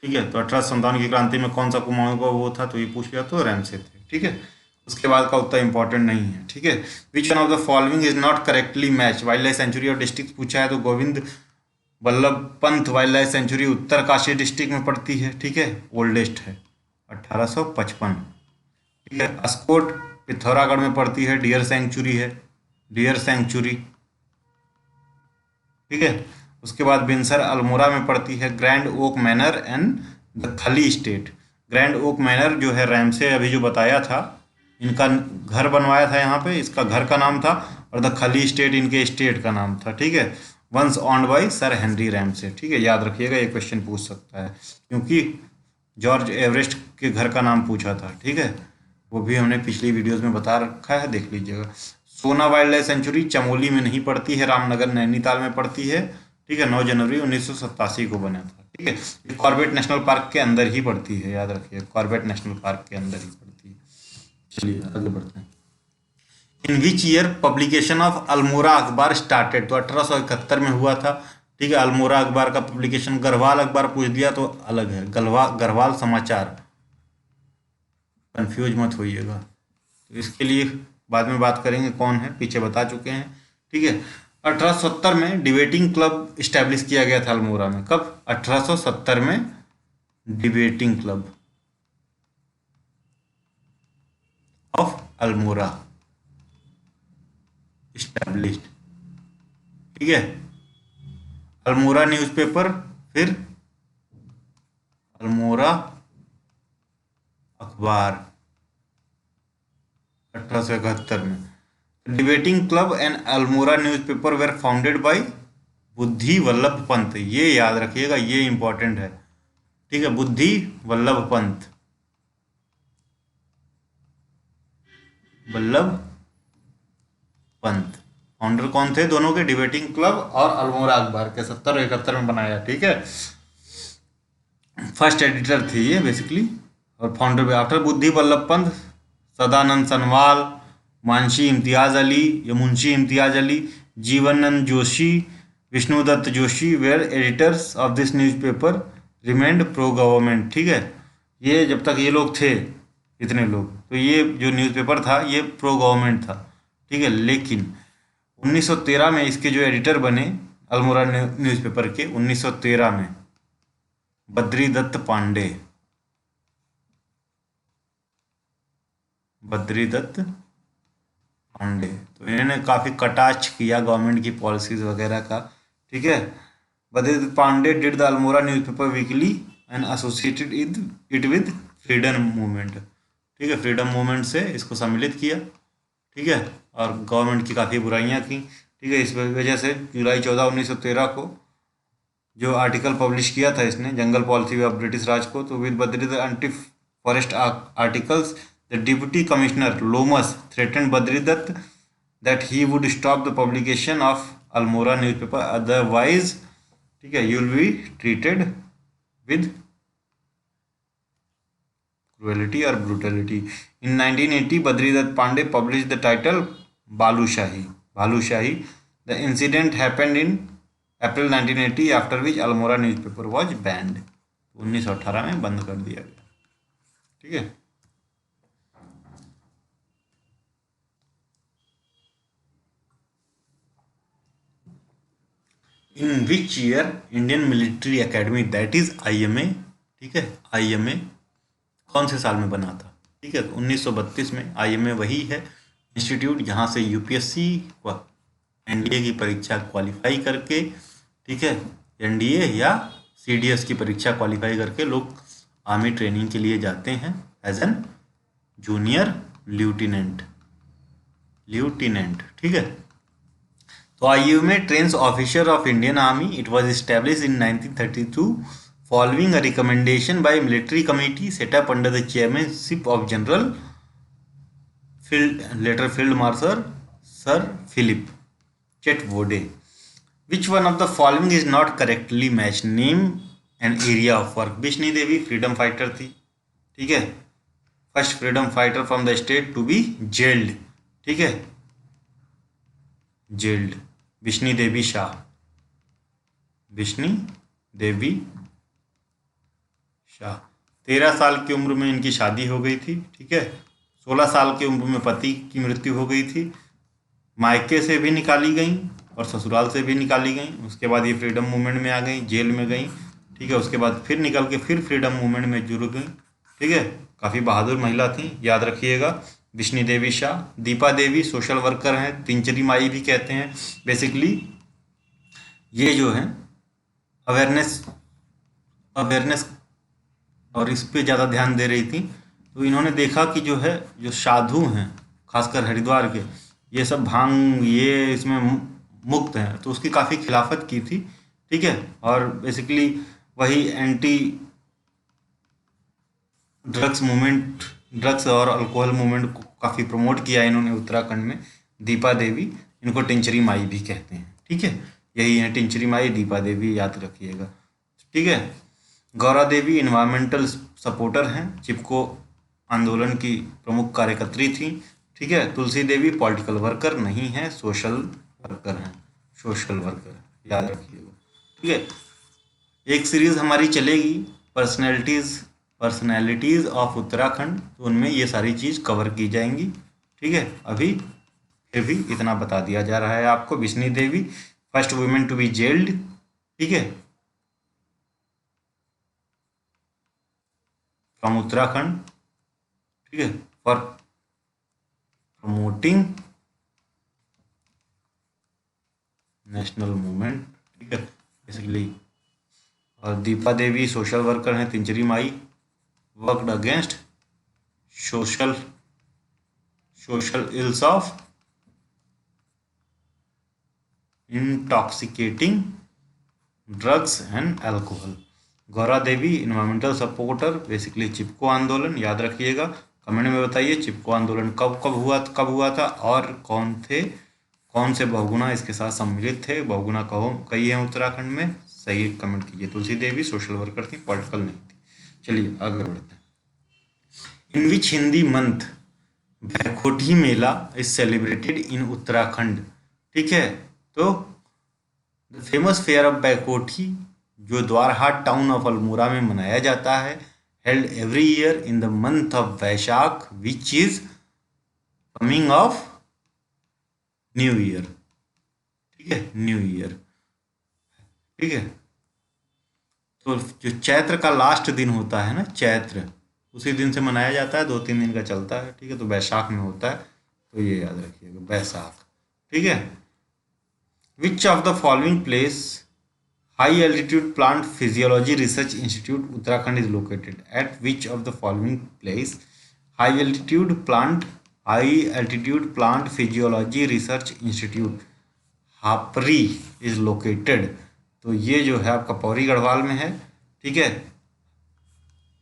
ठीक है, तो 1857 की क्रांति में कौन सा कुमाऊं का वो था, तो ये पूछ लिया तो रैमसे थे। ठीक है, उसके बाद का उतना इंपॉर्टेंट नहीं है। ठीक है, which one of the following is not correctly match, wild life sanctuary और डिस्ट्रिक्ट पूछा है, तो Govind Vallabh Pant wild life sanctuary Uttarkashi district में पड़ती है। ठीक है, ओल्डेस्ट है 1855। ठीक है, अस्कोट पिथौरागढ़ में पड़ती है, डियर सेंचुरी है, डियर सेंचुरी। ठीक है, उसके बाद बिनसर अल्मोड़ा में पड़ती है, grand oak manor and the Khali estate. Grand oak manor जो है रैमसे अभी जो बताया था, इनका घर बनवाया था यहाँ पे, इसका घर का नाम था, और द खली स्टेट इनके स्टेट का नाम था। ठीक है, once owned by sir Henry Ramsay. ठीक है, याद रखिएगा, ये क्वेश्चन पूछ सकता है, क्योंकि जॉर्ज एवरेस्ट के घर का नाम पूछा था। ठीक है, वो भी हमने पिछली वीडियोस में बता रखा है, देख लीजिएगा। सोना वाइल्ड लाइफ सेंचुरी चमोली में नहीं पड़ती है, रामनगर नैनीताल में पड़ती है। ठीक है, 9 जनवरी 1987 को बना था। ठीक है, ये कॉर्बेट नेशनल पार्क के अंदर ही पड़ती है, याद रखिए, कॉर्बेट नेशनल पार्क के अंदर ही पड़ती है। चलिए आगे बढ़ते हैं। In which year publication of Almora Akhbar started, तो 1871 में हुआ था। ठीक है, अल्मोड़ा अखबार का पब्लिकेशन, गढ़वाल अखबार पूछ दिया तो अलग है, गढ़वाल समाचार, कंफ्यूज मत होइएगा। तो इसके लिए बाद में बात करेंगे, कौन है पीछे बता चुके हैं। ठीक है, 1870 में डिबेटिंग क्लब इस्टेब्लिश किया गया था अल्मोड़ा में। कब, 1870 में debating club of Almora established. ठीक है। अल्मोड़ा न्यूज़पेपर, फिर अल्मोड़ा अखबार 1871 में। Debating club and Almora newspaper were founded by Buddhi Vallabh Pant. ये याद रखिएगा, ये इंपॉर्टेंट है, ठीक है। बुद्धि वल्लभ पंत, वल्लभ पंत फाउंडर कौन थे दोनों के? डिबेटिंग क्लब और अल्मोड़ा अखबार के 70 और 71 में बनाया, ठीक है। फर्स्ट एडिटर थे ये बेसिकली, और फाउंडर आफ्टर बुद्धि वल्लभ पंत, सदानंद सनवाल, मानशी इम्तियाज अली या Munshi Imtiaz Ali, Jeevananand Joshi, Vishnudutt Joshi were editors of this newspaper, remained pro government, ठीक है। ये जब तक ये लोग थे, इतने लोग, तो ये जो न्यूज़पेपर था ये प्रो गवर्नमेंट था, ठीक है। लेकिन 1913 में इसके जो एडिटर बने अल्मोड़ा न्यूज़पेपर के, 1913 में बद्रीदत्त पांडे, बद्रीदत्त पांडे, तो इन्होंने काफ़ी कटाक्ष किया गवर्नमेंट की पॉलिसीज वगैरह का, ठीक है। Badridutt Pande did the Almora newspaper weekly and associated it with freedom movement, ठीक है। फ्रीडम मूवमेंट से इसको सम्मिलित किया, ठीक है, और गवर्नमेंट की काफ़ी बुराइयां की, ठीक है। इस वजह से जुलाई 14, 1913 को जो आर्टिकल पब्लिश किया था इसने, जंगल पॉलिसी ऑफ ब्रिटिश राज को, तो with Badridutt anti forest articles the deputy commissioner Lomash threaten Badridutt that he would stop the publication of Almora newspaper, otherwise, ठीक है, you will be treated with cruelty or brutality. In 1980, Badridatt Pandey published the title Balushahi. Balushahi. The incident happened in April 1980, after which Almora newspaper was banned. 1918 में बंद कर दिया गया, ठीक है। In which year Indian Military Academy, that is IMA, ठीक है, IMA कौन से साल में बना था? ठीक है, 1932 में। IMA वही है इंस्टीट्यूट जहाँ से यूपीएससी व एनडीए की परीक्षा क्वालिफाई करके, ठीक है, एनडीए या सीडीएस की परीक्षा क्वालिफाई करके लोग आर्मी ट्रेनिंग के लिए जाते हैं एज एन जूनियर ल्यूटिनेंट, ठीक है। तो IMA trains officer of Indian army. It was established in 1932 following a recommendation by military committee set up under the chairmanship of General Field Marshal Sir Philip Chetwode. Which one of the following is not correctly matched? Name and area of work. Bishni Devi freedom fighter थी, ठीक है, first freedom fighter from the state to be jailed, ठीक है, jailed. Bishni Devi Shah, Bishni Devi Shah. 13 साल की उम्र में इनकी शादी हो गई थी, ठीक है। 16 साल की उम्र में पति की मृत्यु हो गई थी, मायके से भी निकाली गई और ससुराल से भी निकाली गई। उसके बाद ये फ्रीडम मूवमेंट में आ गई, जेल में गई, ठीक है। उसके बाद फिर निकल के फिर फ्रीडम मूवमेंट में जुड़ गई, ठीक है। काफ़ी बहादुर महिला थी, याद रखिएगा। बिश्नी देवी शाह। दीपा देवी सोशल वर्कर हैं, तिंचरी माई भी कहते हैं। बेसिकली ये जो है अवेयरनेस और इस पे ज़्यादा ध्यान दे रही थी। तो इन्होंने देखा कि जो है, जो साधु हैं खासकर हरिद्वार के, ये सब भांग ये इसमें मुक्त हैं, तो उसकी काफ़ी खिलाफत की थी, ठीक है। और बेसिकली वही एंटी ड्रग्स और अल्कोहल मूवमेंट को काफ़ी प्रमोट किया इन्होंने उत्तराखंड में। दीपा देवी, इनको टिंचरी माई भी कहते हैं, ठीक है। यही है टिंचरी माई, दीपा देवी, याद रखिएगा, ठीक है। गौरा देवी इन्वायरमेंटल सपोर्टर हैं, चिपको आंदोलन की प्रमुख कार्यकर्त्री थी, ठीक है। तुलसी देवी पॉलिटिकल वर्कर नहीं है, सोशल वर्कर हैं, सोशल वर्कर, याद रखिएगा, ठीक है। एक सीरीज हमारी चलेगी पर्सनैलिटीज़ ऑफ उत्तराखंड, तो उनमें ये सारी चीज़ कवर की जाएंगी, ठीक है। अभी फिर भी इतना बता दिया जा रहा है आपको। Bishni Devi first women to be jailed, ठीक है, फ्रॉम उत्तराखंड, ठीक है, फॉर प्रमोटिंग नेशनल मूवमेंट, ठीक है बेसिकली। और दीपा देवी सोशल वर्कर हैं, Tinchari Mai worked against social social ills of intoxicating drugs and alcohol. Gaura Devi environmental supporter, basically Chipko Andolan, याद रखिएगा। कमेंट में बताइए चिपको आंदोलन कब हुआ था और कौन से बहुगुणा इसके साथ सम्मिलित थे। बहुगुणा कई हैं उत्तराखंड में, सही कमेंट कीजिए। तुलसी देवी सोशल वर्कर थी, पॉलिटिकल नहीं थी। चलिए आगे बढ़ते हैं। In which Hindi month Baikothi Mela is celebrated in Uttarakhand, ठीक है। तो the famous fair of Baikothi जो द्वारहाट टाउन ऑफ अल्मोड़ा में मनाया जाता है, held every year in the month of Vaishakh which is coming of new year, ठीक है न्यू ईयर, ठीक है। तो जो चैत्र का लास्ट दिन होता है ना, चैत्र, उसी दिन से मनाया जाता है, 2-3 दिन का चलता है, ठीक है। तो बैसाख में होता है, तो ये याद रखिएगा बैसाख, ठीक है। Which of the following place high altitude plant physiology research institute Uttarakhand is located, at which of the following place high altitude plant physiology research institute हापरी इज लोकेटेड। तो ये जो है आपका पौरी गढ़वाल में है, ठीक है,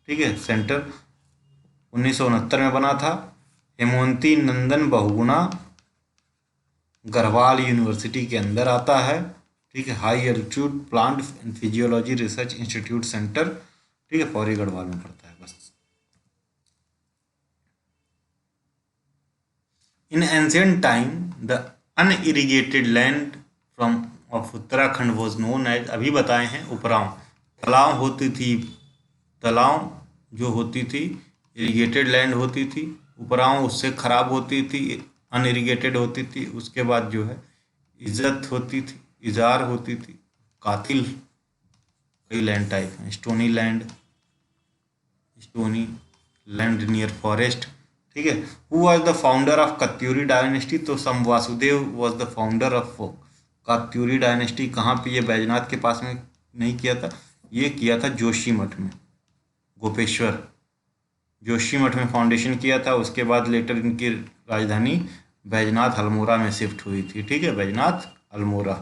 ठीक है। सेंटर 1969 में बना था। हेमवंती नंदन बहुगुणा गढ़वाल यूनिवर्सिटी के अंदर आता है, ठीक है। High altitude plant and physiology research institute centre, ठीक है, पौरी गढ़वाल में पड़ता है बस। In ancient time the unirrigated land from of Uttarakhand was known as, अभी बताए हैं उपरांव। तालाब होती थी, तालाब जो होती थी इरिगेटेड लैंड होती थी, उपरांव उससे खराब होती थी, अनइरिगेटेड होती थी। उसके बाद जो है इज्जत होती थी, इजार होती थी, कातिल, कई लैंड टाइप हैं। स्टोनी लैंड नियर फॉरेस्ट, ठीक है। Who was the founder of Katyuri dynasty, तो सम Vasudev was the founder of Katyuri dynasty. कहाँ पे, ये बैजनाथ के पास में नहीं किया था, ये किया था जोशीमठ में, गोपेश्वर जोशीमठ में फाउंडेशन किया था। उसके बाद लेटर इनकी राजधानी बैजनाथ अल्मोड़ा में शिफ्ट हुई थी, ठीक है, बैजनाथ अल्मोड़ा,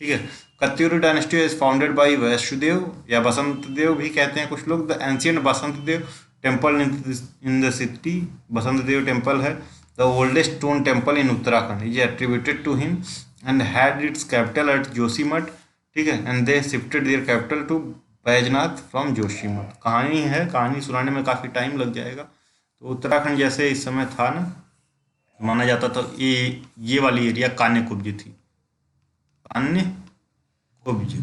ठीक है। Katyuri dynasty is founded by Vaishnudev या बसंत देव भी कहते हैं कुछ लोग। The ancient Basant Dev temple in the city, Basant Dev temple है the oldest stone temple in Uttarakhand, is attributed to him and had its capital at Joshimath, ठीक है। And they shifted their capital to Baijnath from Joshimath. कहानी है, कहानी सुनाने में काफ़ी टाइम लग जाएगा। तो उत्तराखंड जैसे इस समय था ना, माना जाता था ये वाली एरिया कान्य कुब्ज थी, कान्य कुब्ज,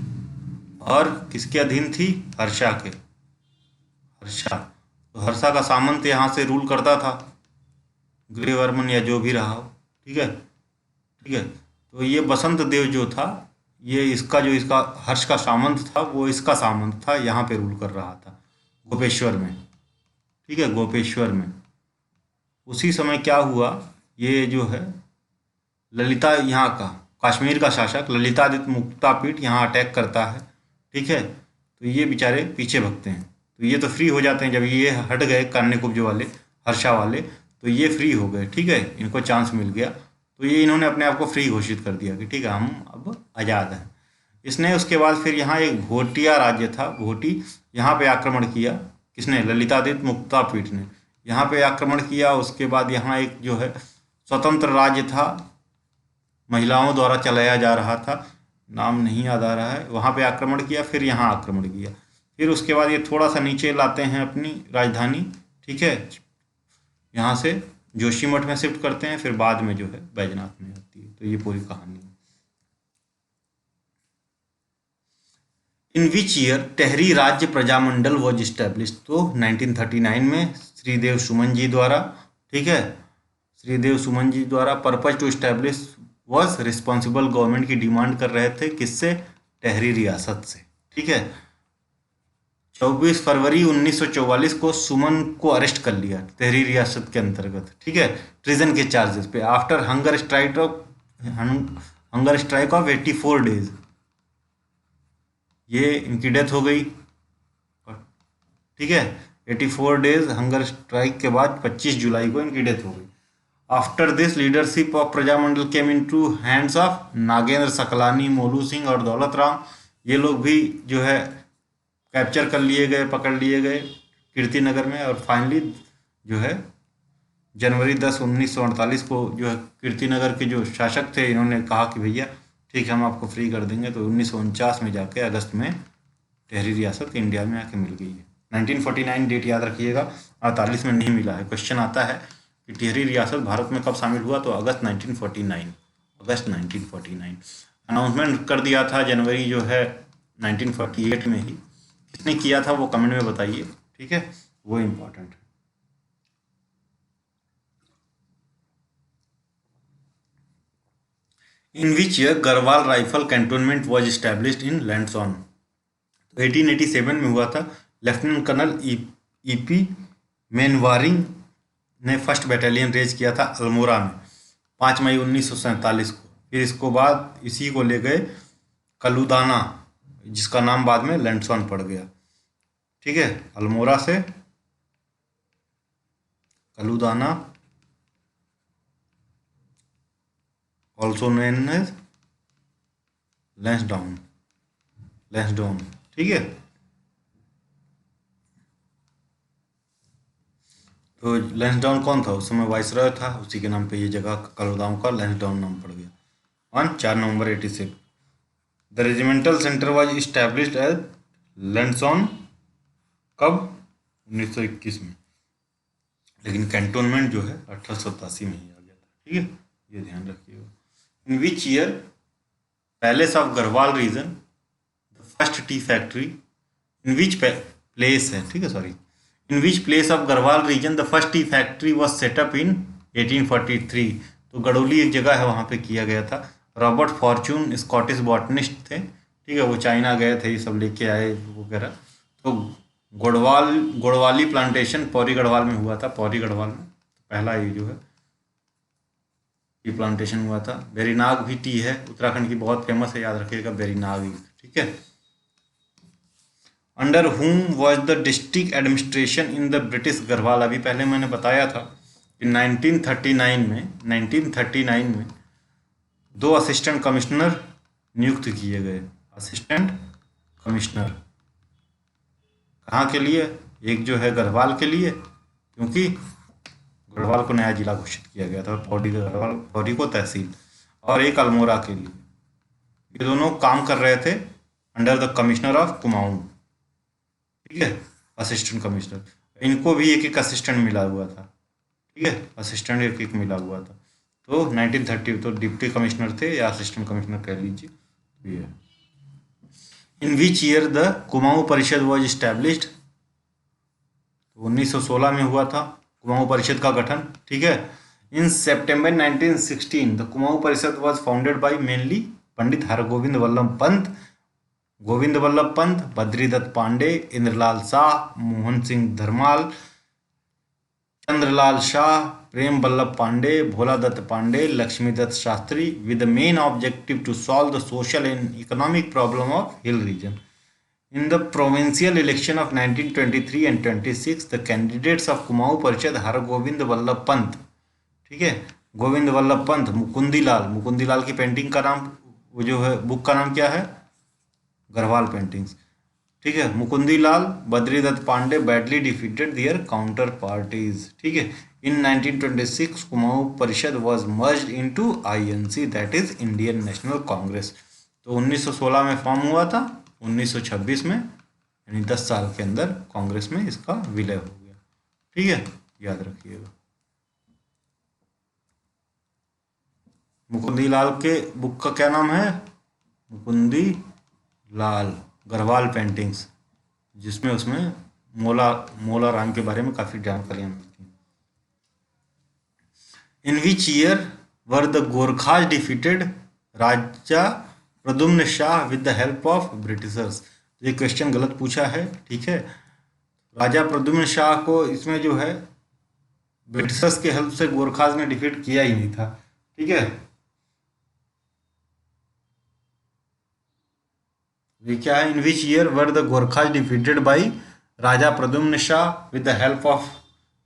और किसके अधीन थी, हर्षा के, हर्षा। तो हर्षा का सामंत यहाँ से रूल करता था, गृहवर्मन या जो भी रहा हो, ठीक है, ठीक है। तो ये बसंत देव जो था, ये इसका हर्ष का सामंत था, वो इसका सामंत था, यहाँ पे रूल कर रहा था गोपेश्वर में, ठीक है, गोपेश्वर में। उसी समय क्या हुआ, ये जो है ललिता, यहाँ का कश्मीर का शासक ललितादित्य मुक्तापीठ यहाँ अटैक करता है, ठीक है। तो ये बेचारे पीछे भगते हैं, तो ये तो फ्री हो जाते हैं जब ये हट गए कान्यकुब्ज वाले, हर्षा वाले, तो ये फ्री हो गए, ठीक है, इनको चांस मिल गया। तो ये इन्होंने अपने आप को फ्री घोषित कर दिया कि ठीक है हम अब आज़ाद हैं। इसने उसके बाद फिर यहाँ एक भोटिया राज्य था, भोटी, यहाँ पे आक्रमण किया, किसने, ललितादित्य मुक्तापीठ ने यहाँ पे आक्रमण किया। उसके बाद यहाँ एक जो है स्वतंत्र राज्य था, महिलाओं द्वारा चलाया जा रहा था, नाम नहीं याद आ रहा है, वहाँ पे आक्रमण किया, फिर यहाँ आक्रमण किया। फिर उसके बाद ये थोड़ा सा नीचे लाते हैं अपनी राजधानी, ठीक है, यहाँ से जोशीमठ में शिफ्ट करते हैं, फिर बाद में जो है बैजनाथ में होती है। तो ये पूरी कहानी है। इन विच ईयर टेहरी राज्य प्रजामंडल वॉज इस्टेब्लिश, तो 1939 में श्रीदेव सुमन जी द्वारा, ठीक है, श्रीदेव सुमन जी द्वारा। Purpose to establish was responsible, government की डिमांड कर रहे थे, किससे, टेहरी रियासत से, ठीक है। 24 फरवरी 1944 को सुमन को अरेस्ट कर लिया टेहरी रियासत के अंतर्गत, ठीक है, ट्रीजन के चार्जेस पे। After hunger strike off 84 days, ये इनकी डेथ हो गई। ठीक है, 84 डेज हंगर स्ट्राइक के बाद 25 जुलाई को इनकी डेथ हो गई। After this leadership of Prajamandal came in to hands of Nagendra Saklani, Molu Singh और दौलत राम। ये लोग भी जो है कैप्चर कर लिए गए, पकड़ लिए गए कीर्ति नगर में। और फाइनली जो है जनवरी 10 1948 को जो है कीर्ति नगर के जो शासक थे, इन्होंने कहा कि भैया ठीक है हम आपको फ्री कर देंगे। तो 1949 में जाके अगस्त में टहरी रियासत इंडिया में आके मिल गई है। 1949 डेट याद रखिएगा, 48 में नहीं मिला है। क्वेश्चन आता है कि टिहरी रियासत भारत में कब शामिल हुआ, तो अगस्त 1949, अगस्त 1949। अनाउंसमेंट कर दिया था जनवरी जो है 1948 में ही। किसने किया था वो कमेंट में बताइए, ठीक है, वो इम्पोर्टेंट है। In which year Garhwal rifle cantonment was established in Lansdowne, 1887 में हुआ था। लेफ्टिनेंट कर्नल ईपी मेनवारिंग ने फर्स्ट बटालियन रेज किया था अल्मोड़ा में 5 मई 1947 को। फिर इसको बाद इसी को ले गए कलुदाना, जिसका नाम बाद में लैंडसॉन पड़ गया। ठीक है, अल्मोड़ा से Kaludanda, also known as Lansdowne, Lansdowne. ठीक है, तो लैंसडाउन कौन था उस समय? वाइसरॉय था, उसी के नाम पे ये जगह कलुदान का लैंसडाउन नाम पड़ गया। On 4 November 86 the regimental centre was established as Lansdowne, कब? 1921 में। लेकिन कैंटोनमेंट जो है 1887 में ही आ गया था। ठीक है, ये ध्यान रखिएगा। In which year palace of Garhwal region the first tea factory, in which place है, ठीक है, sorry, in which place of Garhwal region the first tea factory was set up in 1843। तो गड़ोली एक जगह है, वहाँ पे किया गया था। रॉबर्ट फॉर्चून स्कॉटिश बॉटनिस्ट थे, ठीक है, वो चाइना गए थे, ये सब लेके आए वगैरह। तो गोड़वाली प्लांटेशन पौरी गढ़वाल में हुआ था, पौरी गढ़वाल में पहला ये जो है टी प्लांटेशन हुआ था। बेरीनाग भी टी है, उत्तराखंड की बहुत फेमस है, याद रखिएगा बेरीनाग। ठीक है, अंडर हुम was the district administration in the British Garhwal. अभी पहले मैंने बताया था कि 1939 में 2 असिस्टेंट कमिश्नर नियुक्त किए गए। असिस्टेंट कमिश्नर कहाँ के लिए? एक जो है गढ़वाल के लिए, क्योंकि गढ़वाल को नया जिला घोषित किया गया था, पौड़ी को तहसील, और एक अल्मोड़ा के लिए। ये दोनों काम कर रहे थे under the commissioner of Kumaon. ठीक है, असिस्टेंट कमिश्नर, इनको भी एक एक असिस्टेंट मिला हुआ था। ठीक है, असिस्टेंट एक एक मिला हुआ था। तो 1930 तो डिप्टी कमिश्नर थे या असिस्टेंट कमिश्नर कह लीजिए। ये इन which year the Kumaon Parishad was established, 1916 में हुआ था कुमाऊं परिषद का गठन। ठीक है, इन सितंबर 1916 the Kumaon Parishad was founded by mainly Pandit Hargovind Vallabh Pant, Govind Vallabh Pant, Badridutt Pande, Indralal Shah, Mohan Singh Dharmal, Chandralal Shah, Prem Vallabh Pande, Bhola Dutt Pande, Lakshmi Dutt Shastri, with the main objective to solve the social and economic problem of hill region. In the provincial election of 1923 and 26, the candidates of Kumaon परिषद हरगोविंद वल्लभ पंत, ठीक है, गोविंद वल्लभ पंत, मुकुंदीलाल की पेंटिंग का नाम, वो जो है बुक का नाम क्या है? गढ़वाल पेंटिंग्स। ठीक है, मुकुंदीलाल, बद्रीदत्त पांडे बैडली डिफीटेड दियर काउंटर पार्टीज। ठीक है, इन 1926 Kumaon Parishad was merged into INC, that is Indian national Congress. तो 1916 में फॉर्म हुआ था, 1926 में, यानी 10 साल के अंदर कांग्रेस में इसका विलय हो गया। ठीक है, याद रखिएगा। मुकुंदीलाल के बुक का क्या नाम है? मुकुंदी लाल गढ़वाल पेंटिंग्स, जिसमें उसमें मोला राम के बारे में काफ़ी जानकारियाँ मिलती हैं। In which year were the Gorkhas defeated Raja Pradyumna Shah with the help of Britishers. ये क्वेश्चन गलत पूछा है। ठीक है, राजा प्रद्युम्न शाह को इसमें जो है ब्रिटिशर्स के हेल्प से गोरखाज ने डिफीट किया ही नहीं था। ठीक है, ये क्या है, in which year were the Gorkhas defeated by Raja Pradyumna Shah with the help of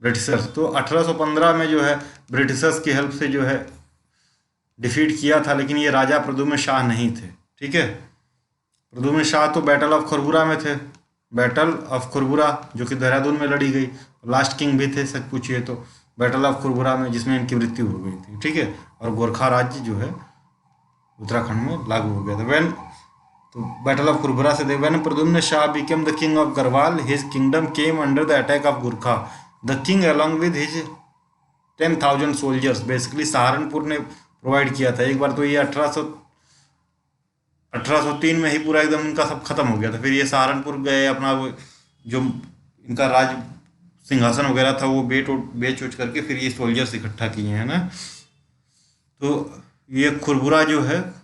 Britishers. तो 1815 में जो है ब्रिटिशर्स की हेल्प से जो है डिफीट किया था, लेकिन ये राजा प्रद्युम्न शाह नहीं थे। ठीक है, प्रद्युम्न शाह तो बैटल ऑफ खुरबुरा में थे, बैटल ऑफ खुरबुरा जो कि देहरादून में लड़ी गई। लास्ट किंग भी थे सच पूछिए तो बैटल ऑफ खुरबुरा में, जिसमें इनकी मृत्यु हो गई थी। ठीक है, और गोरखा राज्य जो है उत्तराखंड में लागू हो गया था। व्हेन, तो बैटल ऑफ खुरबुरा से when Pradyumn Shah became the king of Garhwal, his kingdom came under the attack of Gurkha. The king along with his 10,000 soldiers, basically Saharanpur ने प्रोवाइड किया था। एक बार तो ये 1803 में ही पूरा एकदम इनका सब खत्म हो गया था। फिर ये सहारनपुर गए, अपना वो जो इनका राज सिंहासन वगैरह था वो बेच उच करके फिर ये सोल्जर्स इकट्ठा किए हैं ना। तो ये खुरबुरा जो है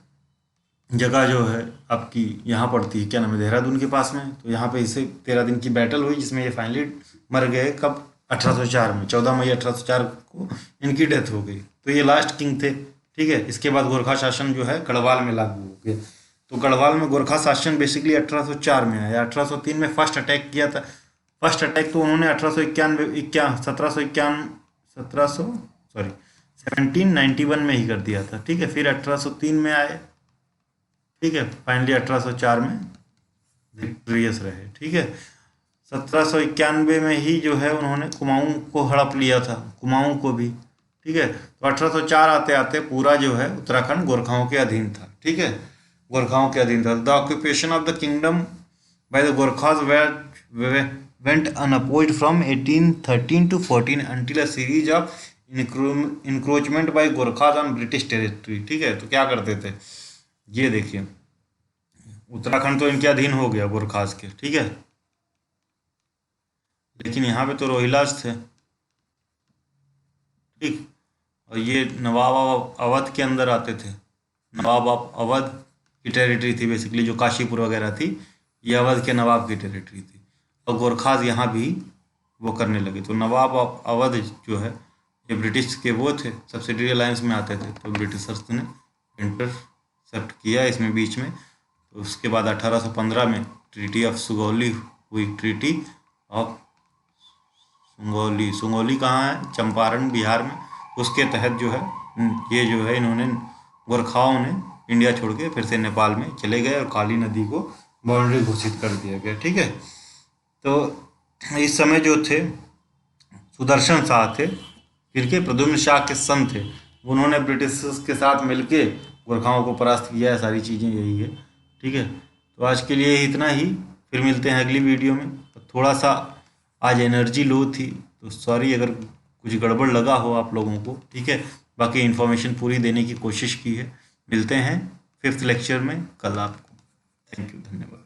जगह जो है आपकी यहाँ पड़ती है, क्या नाम है, देहरादून के पास में। तो यहाँ पे इसे 13 दिन की बैटल हुई, जिसमें ये फाइनली मर गए। कब? 1804 में, 14 मई 1804 को इनकी डेथ हो गई। तो ये लास्ट किंग थे। ठीक है, इसके बाद गोरखा शासन जो है गढ़वाल में लागू हो गया। तो गढ़वाल में गोरखा शासन बेसिकली 1804 में आया। 1803 में फर्स्ट अटैक किया था। फर्स्ट अटैक तो उन्होंने 1791 में ही कर दिया था। ठीक है, फिर 1803 में आए। ठीक है, फाइनली 1804 में विक्टोरियस रहे। ठीक है, 1791 में ही जो है उन्होंने कुमाऊं को हड़प लिया था, कुमाऊं को भी। ठीक है, तो 1804 आते आते पूरा जो है उत्तराखंड गोरखाओं के अधीन था। ठीक है, गोरखाओं के अधीन था। The occupation of the kingdom by the Gorkhas went unopposed from 1813 to 14 until a series of encroachment by Gorkhas on British territory. ठीक है, तो क्या करते थे, ये देखिए, उत्तराखंड तो इनके अधीन हो गया गोरखाज के। ठीक है, लेकिन यहाँ पे तो रोहिलाज थे। ठीक, और ये नवाब अवध के अंदर आते थे। नवाब अवध की टेरिटरी थी बेसिकली, जो काशीपुर वगैरह थी, ये अवध के नवाब की टेरिटरी थी। और गोरखाज यहाँ भी वो करने लगे। तो नवाब अवध जो है ये ब्रिटिश के वो थे, सब्सिडरी अलायंस में आते थे। तो ब्रिटिशर्स ने इंटरसेप्ट किया इसमें बीच में। तो उसके बाद 1815 में ट्रीटी ऑफ सुगौली हुई। ट्रीटी ऑफ सुगौली कहाँ है? चंपारण, बिहार में। उसके तहत जो है ये जो है इन्होंने गोरखाओं ने इंडिया छोड़ के फिर से नेपाल में चले गए और काली नदी को बाउंड्री घोषित कर दिया गया। ठीक है, तो इस समय जो थे सुदर्शन शाह थे, फिर के प्रद्युम्न शाह के सन थे, उन्होंने ब्रिटिशर्स के साथ मिलके गोरखाओं को परास्त किया है। सारी चीज़ें यही है। ठीक है, तो आज के लिए इतना ही, फिर मिलते हैं अगली वीडियो में। थोड़ा सा आज एनर्जी लो थी तो सॉरी अगर कुछ गड़बड़ लगा हो आप लोगों को। ठीक है, बाकी इन्फॉर्मेशन पूरी देने की कोशिश की है। मिलते हैं 5th लेक्चर में कल आपको। थैंक यू, धन्यवाद।